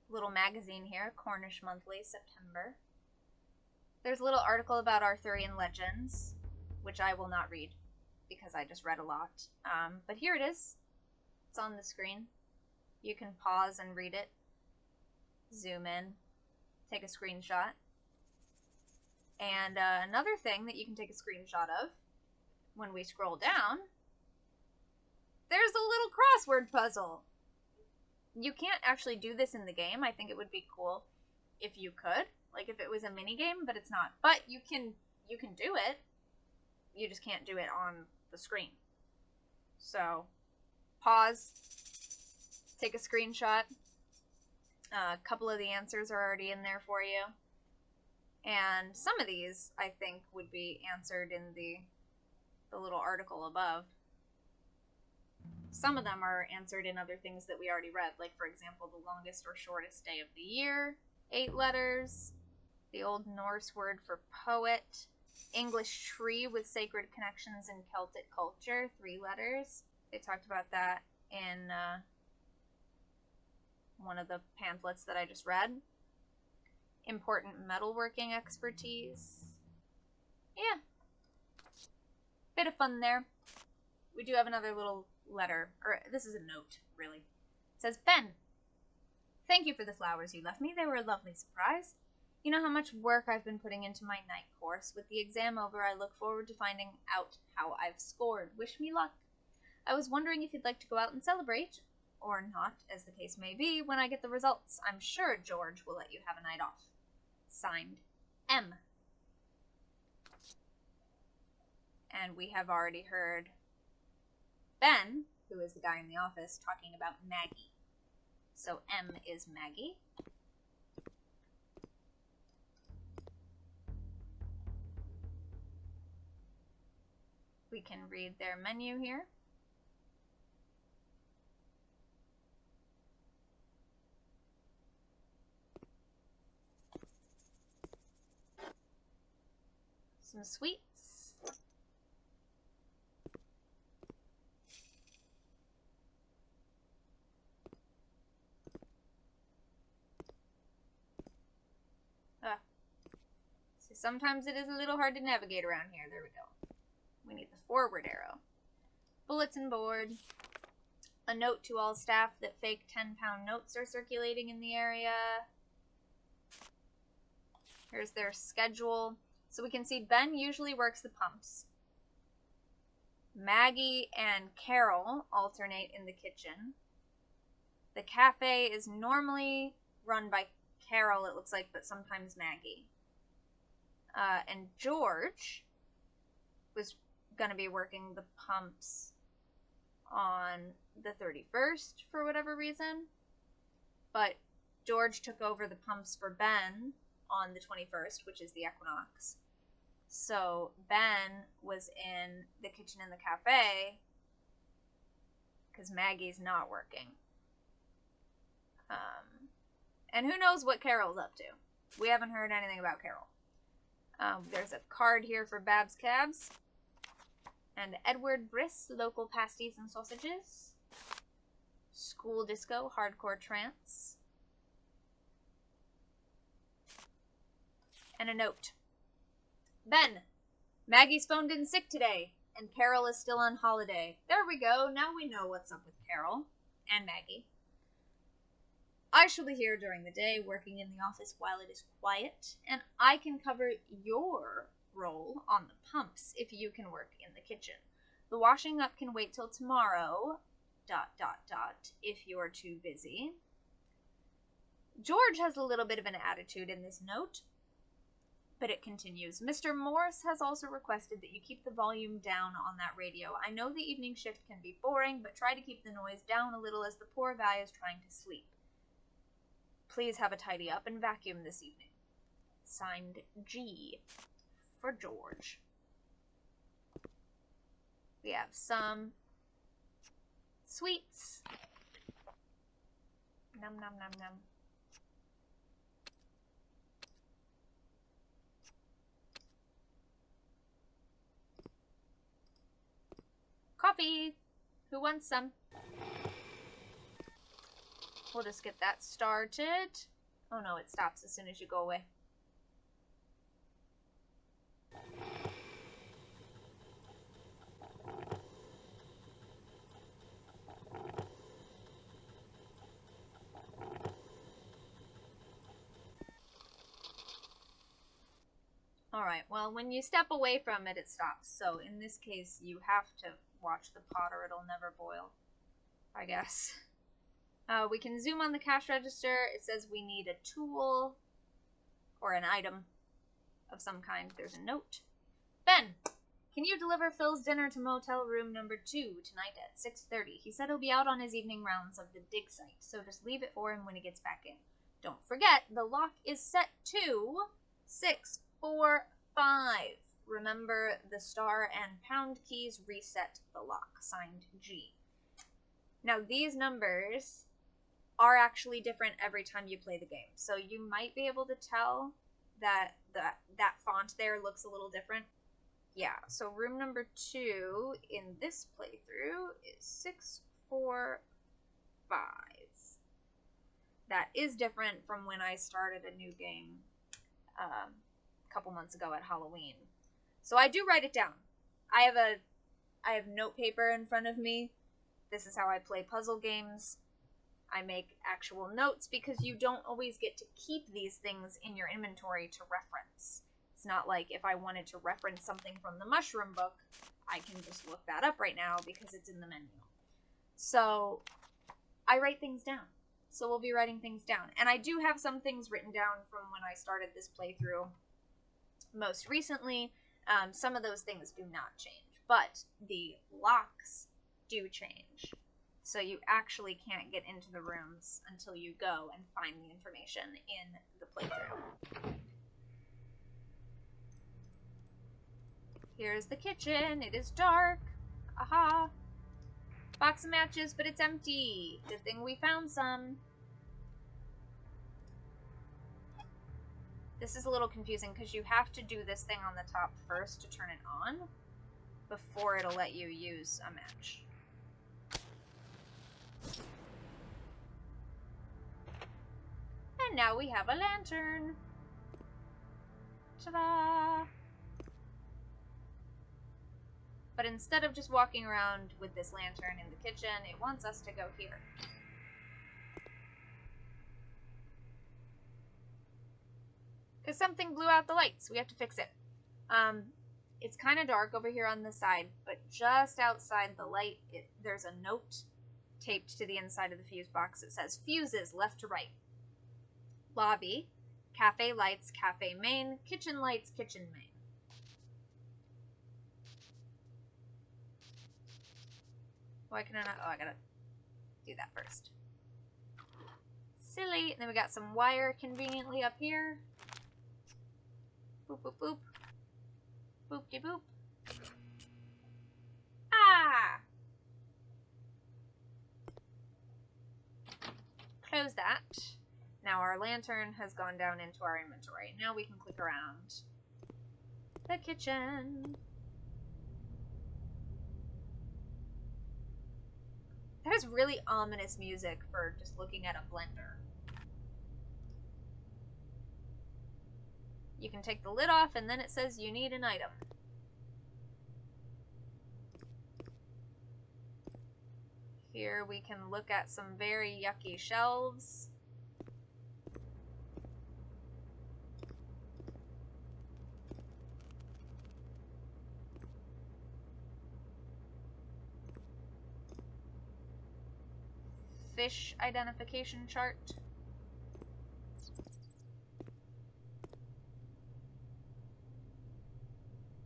Little magazine here, Cornish Monthly, September. There's a little article about Arthurian legends, which I will not read because I just read a lot. But here it is. It's on the screen. You can pause and read it. Zoom in. Take a screenshot. And another thing that you can take a screenshot of, when we scroll down, there's a little crossword puzzle. You can't actually do this in the game. I think it would be cool if you could, like if it was a mini game, but it's not. But you can do it. You just can't do it on the screen. So, pause, take a screenshot. A couple of the answers are already in there for you. And some of these, I think, would be answered in the little article above. Some of them are answered in other things that we already read, like, for example, the longest or shortest day of the year, 8 letters, the Old Norse word for poet, English tree with sacred connections in Celtic culture, 3 letters. They talked about that in one of the pamphlets that I just read. Important metalworking expertise. Yeah. Bit of fun there. We do have another little letter, or this is a note, really. It says, Ben, thank you for the flowers you left me. They were a lovely surprise. You know how much work I've been putting into my night course. With the exam over, I look forward to finding out how I've scored. Wish me luck. I was wondering if you'd like to go out and celebrate, or not, as the case may be, when I get the results. I'm sure George will let you have a night off. Signed, M. And we have already heard Ben, who is the guy in the office, talking about Maggie. So M is Maggie. We can read their menu here. Some sweets. So sometimes it is a little hard to navigate around here. There we go. We need the forward arrow. Bulletin board. A note to all staff that fake 10-pound notes are circulating in the area. Here's their schedule. So we can see Ben usually works the pumps. Maggie and Carol alternate in the kitchen. The cafe is normally run by Carol, it looks like, but sometimes Maggie. And George was going to be working the pumps on the 31st for whatever reason. But George took over the pumps for Ben on the 21st, which is the equinox. So Ben was in the kitchen in the cafe because Maggie's not working. And who knows what Carol's up to. We haven't heard anything about Carol. There's a card here for Babs Cabs. And Edward Briss, local pasties and sausages. School disco, hardcore trance. And a note. Ben, Maggie's phoned in sick today, and Carol is still on holiday. There we go. Now we know what's up with Carol and Maggie. I shall be here during the day, working in the office while it is quiet, and I can cover your role on the pumps if you can work in the kitchen. The washing up can wait till tomorrow, ... if you're too busy. George has a little bit of an attitude in this note, but it continues. Mr. Morse has also requested that you keep the volume down on that radio. I know the evening shift can be boring, but try to keep the noise down a little as the poor guy is trying to sleep. Please have a tidy up and vacuum this evening. Signed, G, for George. We have some sweets. Num num num num. Coffee. Who wants some? We'll just get that started. Oh no, it stops as soon as you go away. Alright, well, when you step away from it, it stops. So in this case, you have to watch the pot or it'll never boil, I guess. We can zoom on the cash register. It says we need a tool or an item of some kind. There's a note. Ben, can you deliver Phil's dinner to motel room number 2 tonight at 6:30? He said he'll be out on his evening rounds of the dig site, so just leave it for him when he gets back in. Don't forget, the lock is set to 6, 4, 5. Remember, the star and pound keys reset the lock, signed G. Now, these numbers are actually different every time you play the game. So you might be able to tell that that font there looks a little different. Yeah, so room number 2 in this playthrough is 6, 4, 5. That is different from when I started a new game a couple months ago at Halloween. So I do write it down. I have note paper in front of me. This is how I play puzzle games. I make actual notes because you don't always get to keep these things in your inventory to reference. It's not like if I wanted to reference something from the mushroom book, I can just look that up right now because it's in the menu. So I write things down. So we'll be writing things down. And I do have some things written down from when I started this playthrough most recently. Some of those things do not change, but the locks do change. So you actually can't get into the rooms until you go and find the information in the playthrough. Here's the kitchen. It is dark. Aha. Box of matches, but it's empty. Good thing we found some. This is a little confusing because you have to do this thing on the top first to turn it on before it'll let you use a match. And now we have a lantern. Ta-da! But instead of just walking around with this lantern in the kitchen, it wants us to go here. Because something blew out the lights. We have to fix it. It's kind of dark over here on the side, but just outside the light, there's a note taped to the inside of the fuse box. It says, fuses left to right. Lobby, cafe lights, cafe main, kitchen lights, kitchen main. Why can I not? Oh, I gotta do that first. Silly. And then we got some wire conveniently up here. Boop, boop, boop. Boop-de boop. Ah! Close that. Now our lantern has gone down into our inventory. Now we can click around the kitchen. That is really ominous music for just looking at a blender. You can take the lid off and then it says you need an item. Here we can look at some very yucky shelves. Fish identification chart.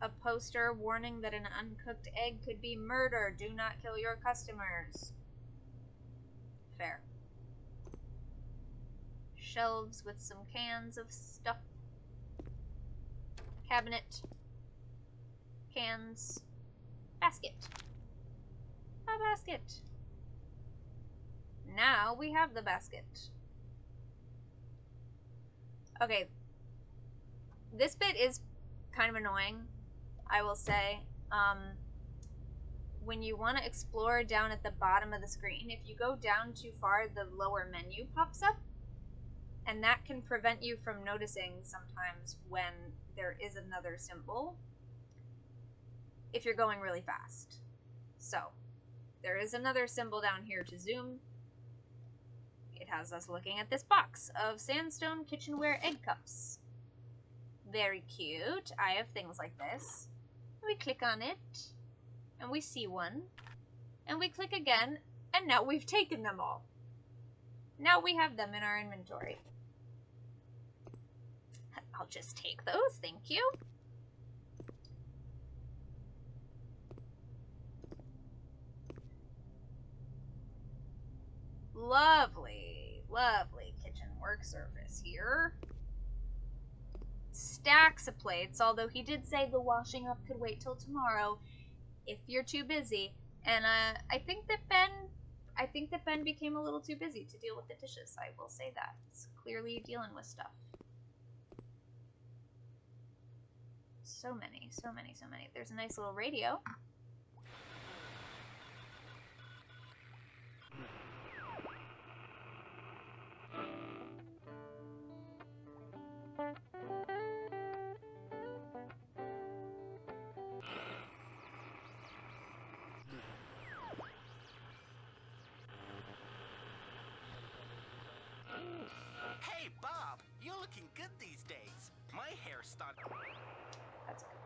A poster warning that an uncooked egg could be murder. Do not kill your customers. Fair. Shelves with some cans of stuff. Cabinet. Cans. Basket. A basket. Now we have the basket. Okay. This bit is kind of annoying, I will say. When you want to explore down at the bottom of the screen, if you go down too far, the lower menu pops up. And that can prevent you from noticing sometimes when there is another symbol if you're going really fast. So, there is another symbol down here to zoom. It has us looking at this box of sandstone kitchenware egg cups. Very cute. I have things like this. We click on it, and we see one, and we click again, and now we've taken them all. Now we have them in our inventory. I'll just take those, thank you. Lovely, lovely kitchen work surface here. stacks of plates, although he did say the washing up could wait till tomorrow if you're too busy. And I think that Ben became a little too busy to deal with the dishes. I will say that. It's clearly dealing with stuff. So many. There's a nice little radio. Hey, Bob, you're looking good these days. My hair's starting. That's good.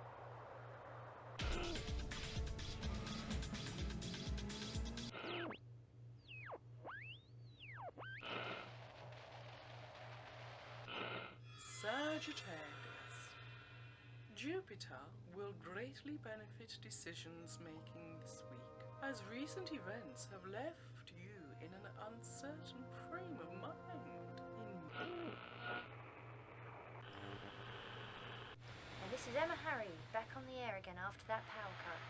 Sagittarius. Jupiter will greatly benefit decisions making this week, as recent events have left you in an uncertain frame of mind. Now this is Emma Harry, back on the air again after that power cut.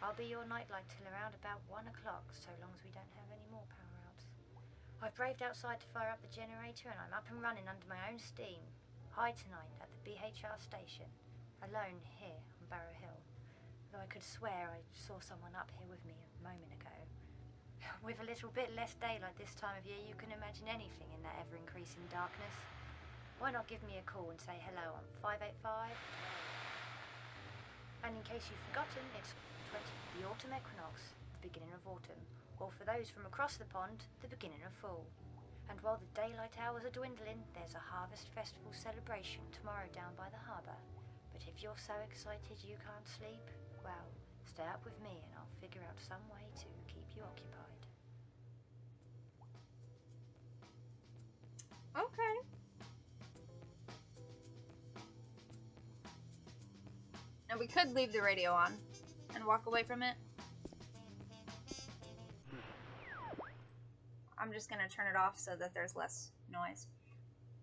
I'll be your nightlight till around about 1 o'clock, so long as we don't have any more power outs. I've braved outside to fire up the generator and I'm up and running under my own steam. Hi tonight at the BHR station, alone here on Barrow Hill, though I could swear I saw someone up here with me a moment ago. With a little bit less daylight this time of year, you can imagine anything in that ever-increasing darkness. Why not give me a call and say hello on 585? And in case you've forgotten, it's the autumn equinox, the beginning of autumn, or for those from across the pond, the beginning of fall. And while the daylight hours are dwindling, there's a harvest festival celebration tomorrow down by the harbour. But if you're so excited you can't sleep, well, stay up with me and I'll figure out some way to keep you occupied. Okay. Now we could leave the radio on and walk away from it. I'm just gonna turn it off so that there's less noise.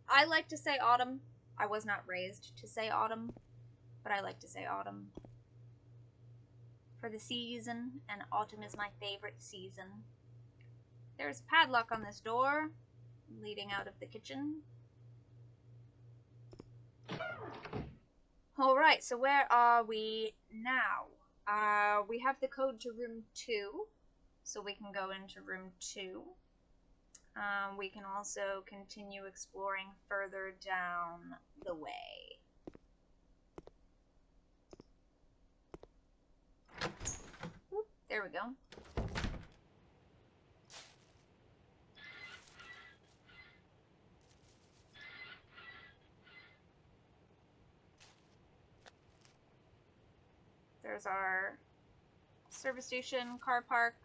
I like to say autumn. I was not raised to say autumn, but I like to say autumn. For the season, and autumn is my favorite season. There's a padlock on this door, leading out of the kitchen. Alright, so where are we now? We have the code to room 2, so we can go into room 2. We can also continue exploring further down the way. Oop, there we go. There's our service station, car park.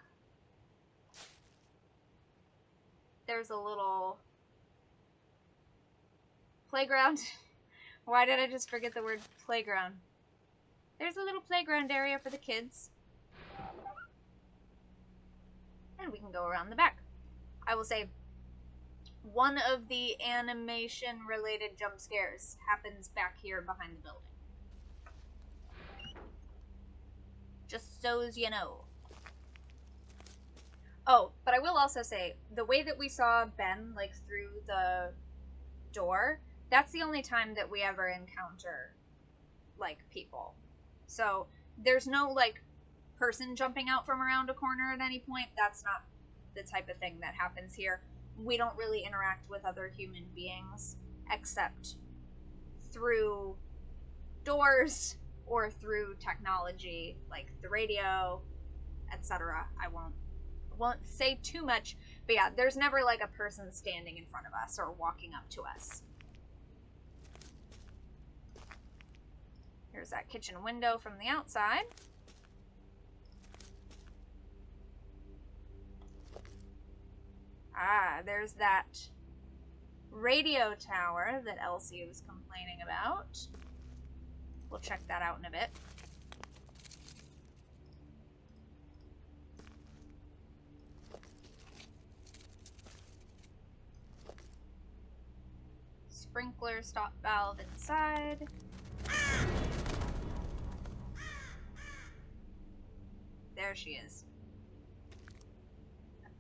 There's a little playground. Why did I just forget the word playground? There's a little playground area for the kids. And we can go around the back. I will say, one of the animation-related jump scares happens back here behind the building. Just so as you know. Oh, but I will also say, the way that we saw Ben, like, through the door, that's the only time that we ever encounter, like, people. So, there's no, like, person jumping out from around a corner at any point. That's not the type of thing that happens here. We don't really interact with other human beings, except through doors or through technology, like the radio, etc. I won't say too much, but yeah, there's never like a person standing in front of us or walking up to us. Here's that kitchen window from the outside. Ah, there's that radio tower that Elsie was complaining about. We'll check that out in a bit. sprinkler stop valve inside. There she is.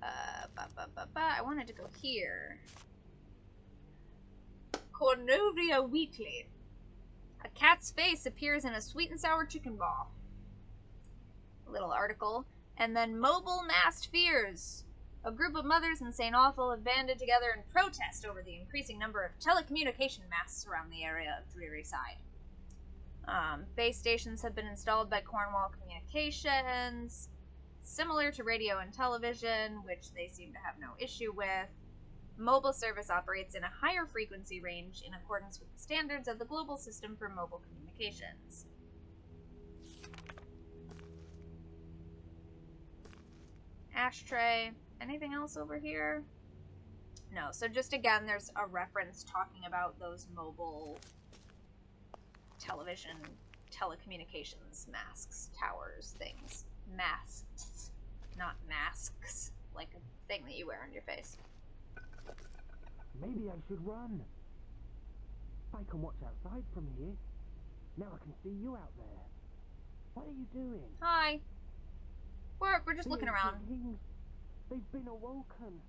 I wanted to go here. Cornovia Weekly. A cat's face appears in a sweet and sour chicken ball. A little article. And then Mobile Masked Fears. A group of mothers in St. Awful have banded together in protest over the increasing number of telecommunication masts around the area of Dreary Side. Base stations have been installed by Cornwall Communications, similar to radio and television, which they seem to have no issue with. Mobile service operates in a higher frequency range in accordance with the standards of the Global System for Mobile Communications. Ashtray. Anything else over here? No. So just again, there's a reference talking about those mobile television, telecommunications, masks, towers, things. Masts, not masks, like a thing that you wear on your face. Maybe I should run. I can watch outside from here. Now I can see you out there. What are you doing? Hi. We're just looking around. Kings, they've been awoken.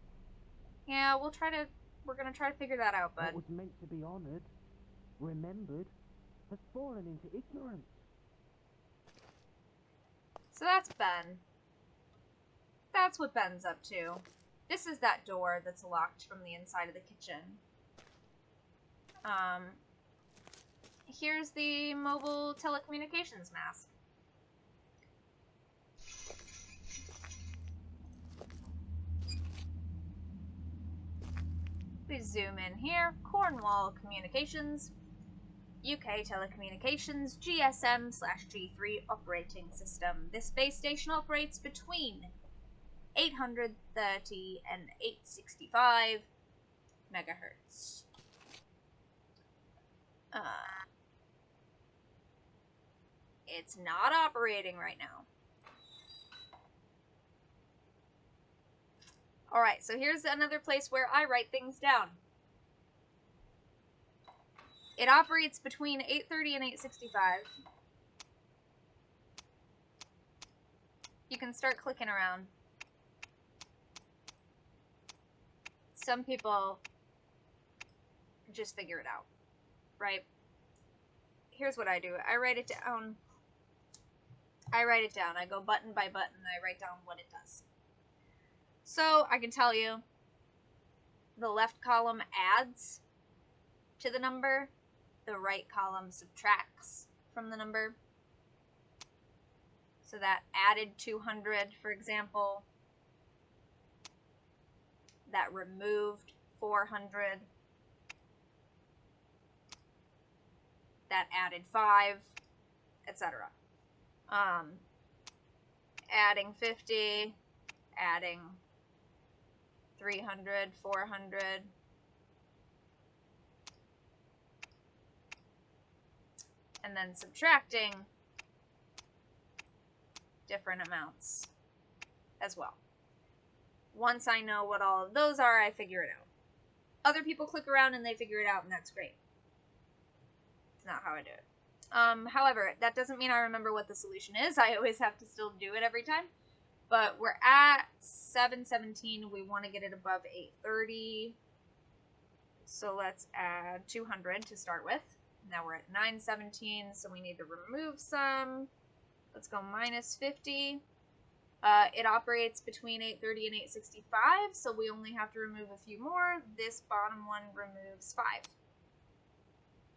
Yeah, we're gonna try to figure that out, bud. What was meant to be honored, remembered, has fallen into ignorance. So that's Ben. That's what Ben's up to. This is that door that's locked from the inside of the kitchen. Here's the mobile telecommunications mask. We zoom in here. Cornwall Communications, UK Telecommunications, GSM/G3 operating system. This base station operates between 830 and 865 megahertz. It's not operating right now. Alright, so here's another place where I write things down. It operates between 830 and 865. You can start clicking around. Some people just figure it out, right? Here's what I do. I write it down. I go button by button. I write down what it does. So I can tell you the left column adds to the number. The right column subtracts from the number. So that added 200, for example. That removed 400. That added 5, etc. Adding 50, adding 300, 400. And then subtracting different amounts as well. Once I know what all of those are, I figure it out. Other people click around and they figure it out, and that's great. It's not how I do it. However, that doesn't mean I remember what the solution is. I always have to still do it every time. But we're at 717. We want to get it above 830. So let's add 200 to start with. Now we're at 917, so we need to remove some. Let's go minus 50. It operates between 830 and 865, so we only have to remove a few more. This bottom one removes 5.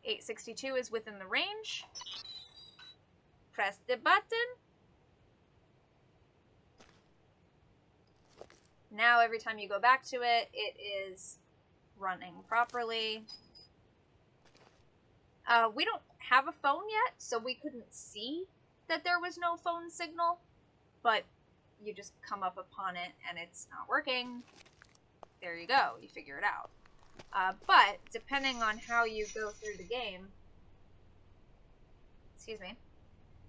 862 is within the range. Press the button. Now every time you go back to it, it is running properly. We don't have a phone yet, so we couldn't see that there was no phone signal, but you just come up upon it and it's not working. There you go, you figure it out. But depending on how you go through the game,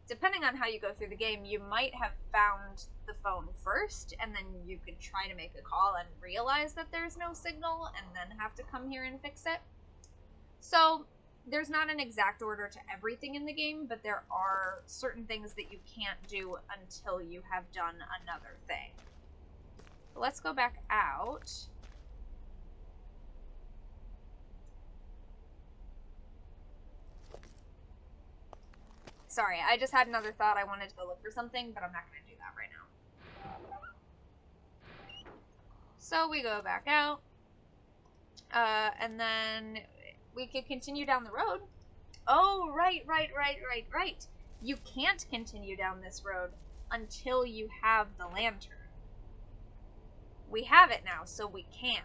depending on how you go through the game, you might have found the phone first, and then you could try to make a call and realize that there's no signal, and then have to come here and fix it. So there's not an exact order to everything in the game, but there are certain things that you can't do until you have done another thing. Let's go back out. Sorry, I just had another thought. I wanted to go look for something, but I'm not going to do that right now. So we go back out. And then we could continue down the road. Oh, right. You can't continue down this road until you have the lantern. We have it now, so we can.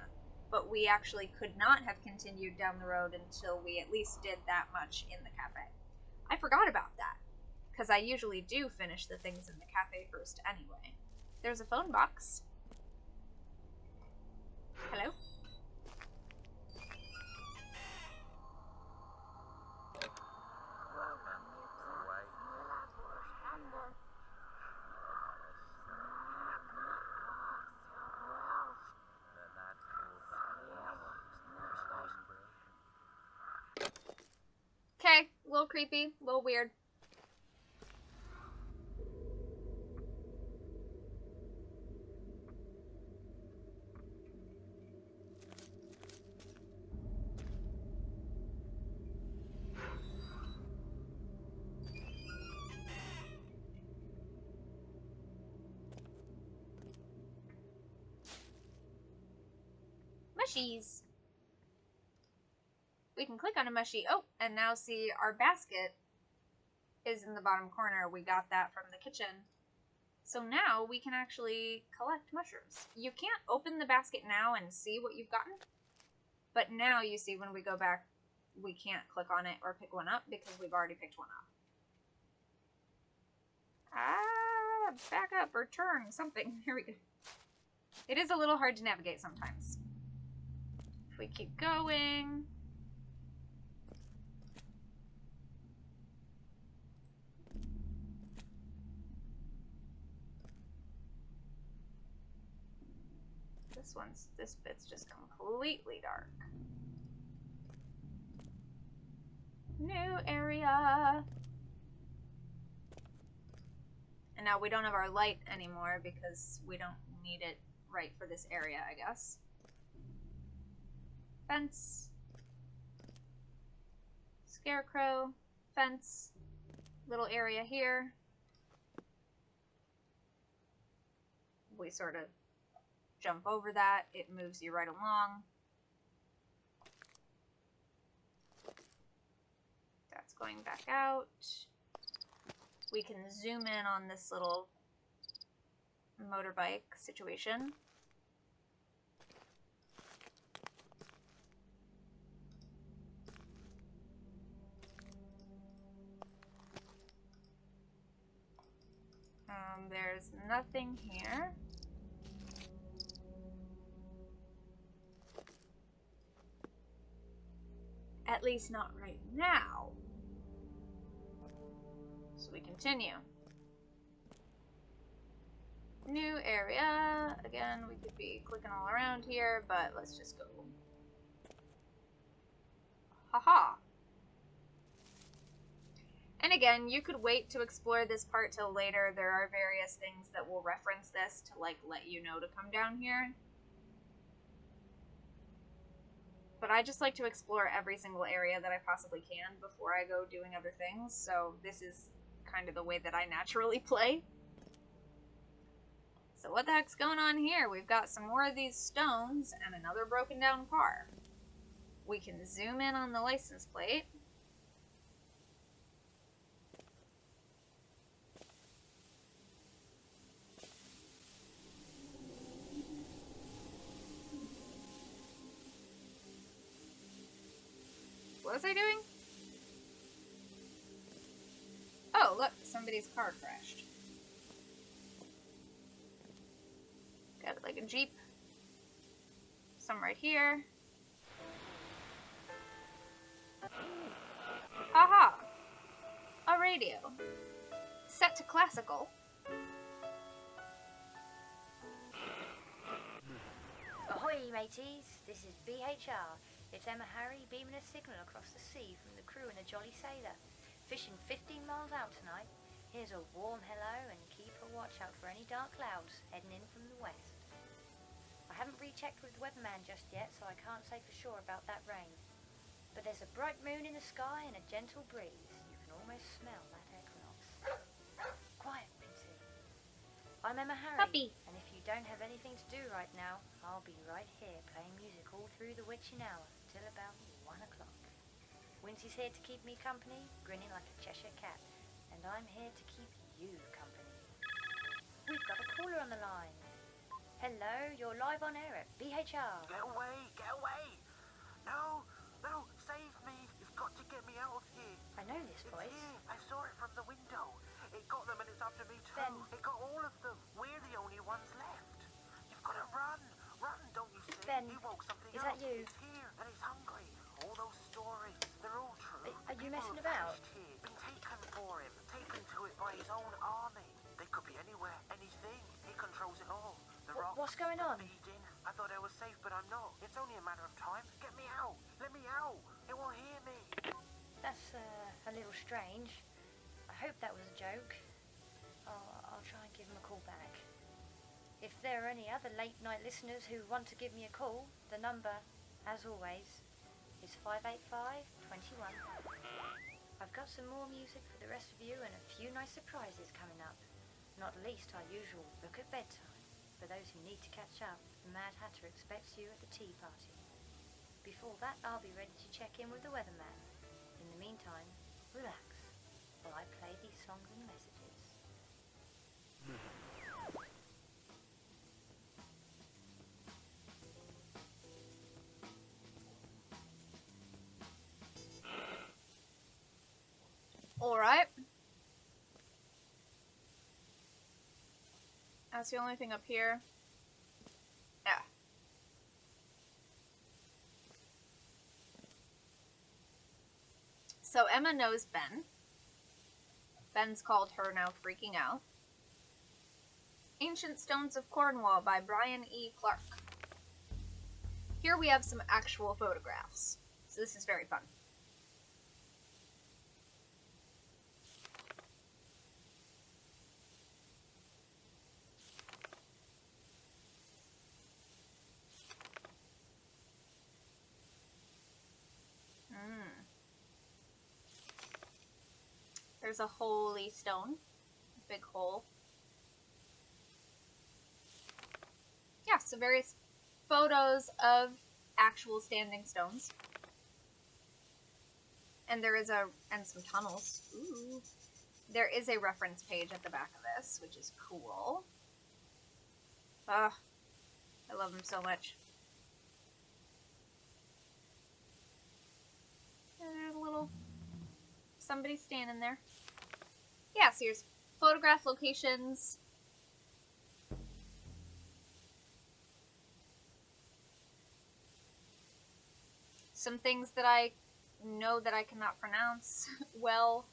But we actually could not have continued down the road until we at least did that much in the cafe. I forgot about that, because I usually do finish the things in the cafe first anyway. There's a phone box. Hello? Okay, a little creepy, a little weird. Mushies. We can click on a mushie. Oh, and now see our basket is in the bottom corner. We got that from the kitchen. So now we can actually collect mushrooms. You can't open the basket now and see what you've gotten. But now you see when we go back, we can't click on it or pick one up because we've already picked one up. Back up or turn, something. Here we go. It is a little hard to navigate sometimes. If we keep going. This bit's just completely dark. New area. And now we don't have our light anymore because we don't need it right for this area, I guess. Fence. Scarecrow. Fence. Little area here. We sort of jump over that. It moves you right along. That's going back out. We can zoom in on this little motorbike situation. There's nothing here. At least not right now. So we continue. New area. Again, we could be clicking all around here, but let's just go. Haha. And again, you could wait to explore this part till later. There are various things that will reference this to like let you know to come down here. But I just like to explore every single area that I possibly can before I go doing other things, so this is kind of the way that I naturally play. So what the heck's going on here? We've got some more of these stones and another broken down car. We can zoom in on the license plate. What was I doing? Oh, look, somebody's car crashed. Got it like a Jeep. Some right here. Haha! A radio. Set to classical. Ahoy, mateys. This is BHR, It's Emma Harry beaming a signal across the sea from the crew and a jolly sailor. Fishing 15 miles out tonight. Here's a warm hello and keep a watch out for any dark clouds heading in from the west. I haven't rechecked with the weatherman just yet, so I can't say for sure about that rain. But there's a bright moon in the sky and a gentle breeze. You can almost smell that equinox. Quiet, Quincy. I'm Emma Harry. Puppy. And if you don't have anything to do right now, I'll be right here playing music all through the witching hour till about 1 o'clock. Quincy's here to keep me company, grinning like a Cheshire cat. And I'm here to keep you company. We've got a caller on the line. Hello, you're live on air at BHR. Get away! Get away! No! No! Save me! You've got to get me out of here! I know this voice. It's here! I saw it from the window! It got them and it's after me too! Ben. It got all of them! We're the only ones left! You've got to run! Run, don't you see? Ben, You woke something is up! that you? It's here and it's hungry! All those stories, they're all true. Are you People messing have about? vanished Here, been taken for him, taken to it by his own army. They could be anywhere, anything. He controls it all. The rocks, What's going on? feeding. I thought I was safe, but I'm not. It's only a matter of time. Get me out. Let me out. It will hear me. That's a little strange. I hope that was a joke. I'll try and give him a call back. If there are any other late night listeners who want to give me a call, the number, as always, is 585-21. I've got some more music for the rest of you and a few nice surprises coming up. Not least our usual book at bedtime. For those who need to catch up, the Mad Hatter expects you at the tea party. Before that, I'll be ready to check in with the weatherman. In the meantime, relax while I play these songs and messages. Alright. That's the only thing up here. Yeah. So Emma knows Ben. Ben's called her, now freaking out. Ancient Stones of Cornwall by Brian E. Clark. Here we have some actual photographs. So this is very fun. There's a holy stone. Big hole. Yeah, so various photos of actual standing stones. And there is and some tunnels. Ooh. There is a reference page at the back of this, which is cool. Ah, I love them so much. And there's a little somebody standing there. Yeah, so here's photograph locations. Some things that I know that I cannot pronounce well.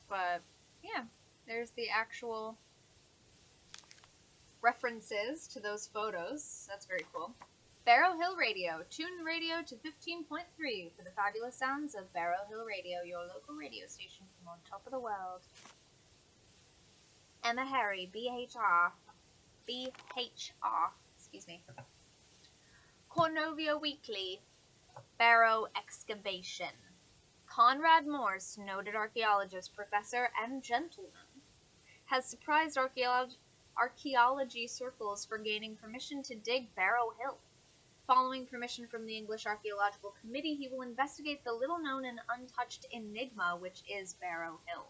But, yeah, there's the actual references to those photos. That's very cool. Barrow Hill Radio. Tune radio to 15.3 for the fabulous sounds of Barrow Hill Radio, your local radio station from on top of the world. Emma Harry, BHR. Excuse me. Cornovia Weekly. Barrow Excavation. Conrad Morse, noted archaeologist, professor, and gentleman, has surprised archaeology circles for gaining permission to dig Barrow Hill. Following permission from the English Archaeological Committee, he will investigate the little-known and untouched enigma which is Barrow Hill.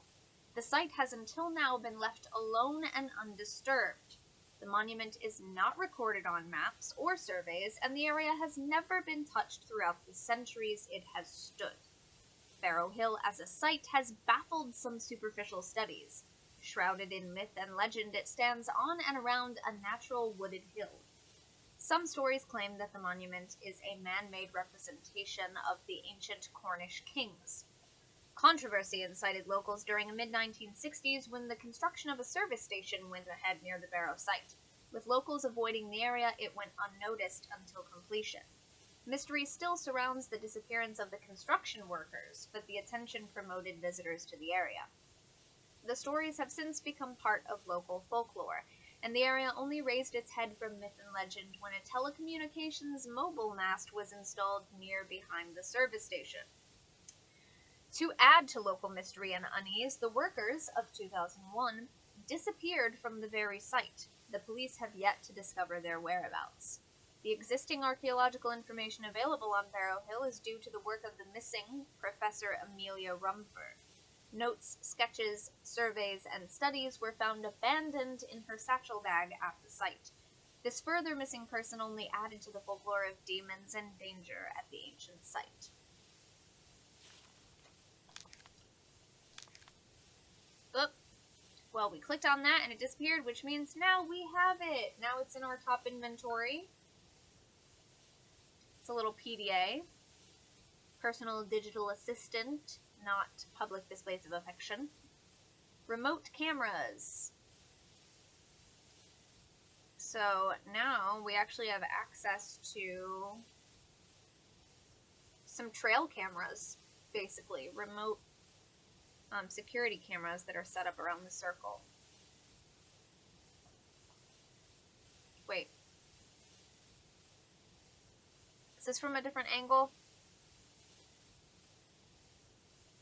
The site has until now been left alone and undisturbed. The monument is not recorded on maps or surveys, and the area has never been touched throughout the centuries it has stood. Barrow Hill as a site has baffled some superficial studies. Shrouded in myth and legend, it stands on and around a natural wooded hill. Some stories claim that the monument is a man-made representation of the ancient Cornish kings. Controversy incited locals during the mid-1960s when the construction of a service station went ahead near the Barrow site, With locals avoiding the area, it went unnoticed until completion. Mystery still surrounds the disappearance of the construction workers, but the attention promoted visitors to the area. The stories have since become part of local folklore, and the area only raised its head from myth and legend when a telecommunications mobile mast was installed near behind the service station. To add to local mystery and unease, the workers of 2001 disappeared from the very site. The police have yet to discover their whereabouts. The existing archaeological information available on Barrow Hill is due to the work of the missing Professor Amelia Rumford. Notes, sketches, surveys, and studies were found abandoned in her satchel bag at the site. This further missing person only added to the folklore of demons and danger at the ancient site. Oop. Well, we clicked on that and it disappeared, which means now we have it. Now it's in our top inventory. It's a little PDA. Personal digital assistant, not public displays of affection. Remote cameras. So now we actually have access to some trail cameras, basically. Remote security cameras that are set up around the circle. Wait. Is this from a different angle?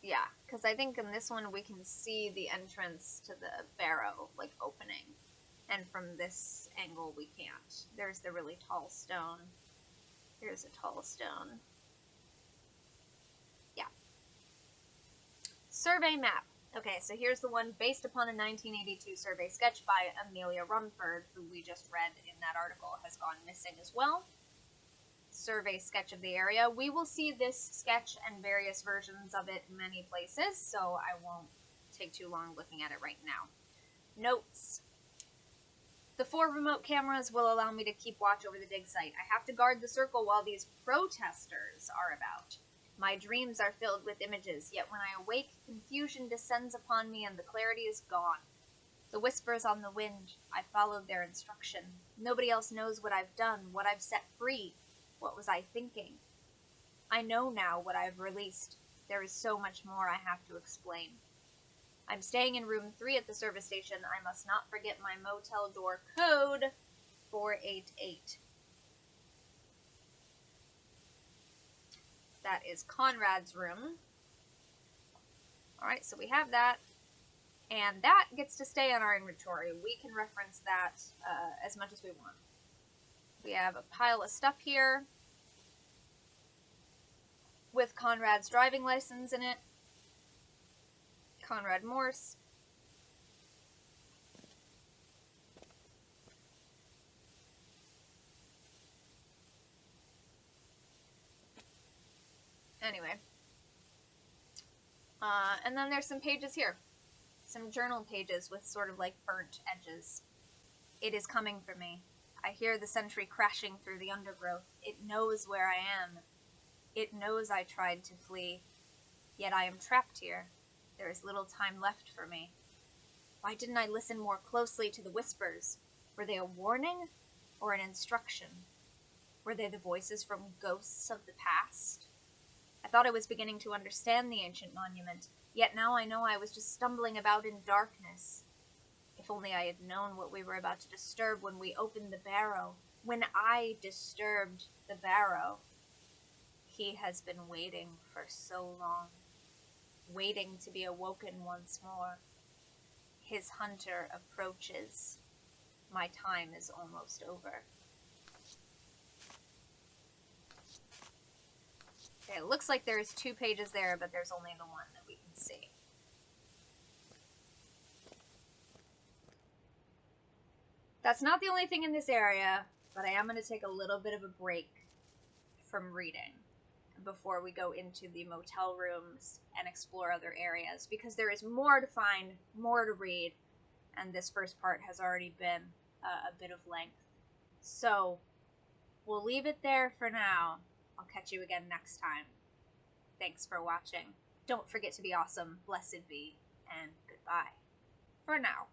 Yeah, because I think in this one we can see the entrance to the barrow, like, opening. And from this angle we can't. There's the really tall stone. Here's a tall stone. Yeah. Survey map. Okay, so here's the one based upon a 1982 survey sketch by Amelia Rumford, who we just read in that article has gone missing as well. Survey sketch of the area. We will see this sketch and various versions of it many places, so I won't take too long looking at it right now. Notes. The 4 remote cameras will allow me to keep watch over the dig site. I have to guard the circle while these protesters are about. My dreams are filled with images, yet when I awake, confusion descends upon me and the clarity is gone. The whispers on the wind, I followed their instruction. Nobody else knows what I've done, what I've set free. What was I thinking? I know now what I've released. There is so much more I have to explain. I'm staying in room 3 at the service station. I must not forget my motel door code, 488. That is Conrad's room. Alright, so we have that. And that gets to stay on our inventory. We can reference that as much as we want. We have a pile of stuff here with Conrad's driving license in it. Conrad Morse. Anyway. And then there's some pages here. Some journal pages with sort of like burnt edges. It is coming for me. I hear the sentry crashing through the undergrowth. It knows where I am. It knows I tried to flee. Yet I am trapped here. There is little time left for me. Why didn't I listen more closely to the whispers? Were they a warning or an instruction? Were they the voices from ghosts of the past? I thought I was beginning to understand the ancient monument, yet now I know I was just stumbling about in darkness. If only I had known what we were about to disturb when we opened the barrow. When I disturbed the barrow. He has been waiting for so long. Waiting to be awoken once more. His hunter approaches. My time is almost over. Okay, it looks like there's 2 pages there, but there's only the one that we can see. That's not the only thing in this area, but I am going to take a little bit of a break from reading before we go into the motel rooms and explore other areas, because there is more to find, more to read, and this first part has already been a bit of length. So, we'll leave it there for now. I'll catch you again next time. Thanks for watching. Don't forget to be awesome, blessed be, and goodbye. For now.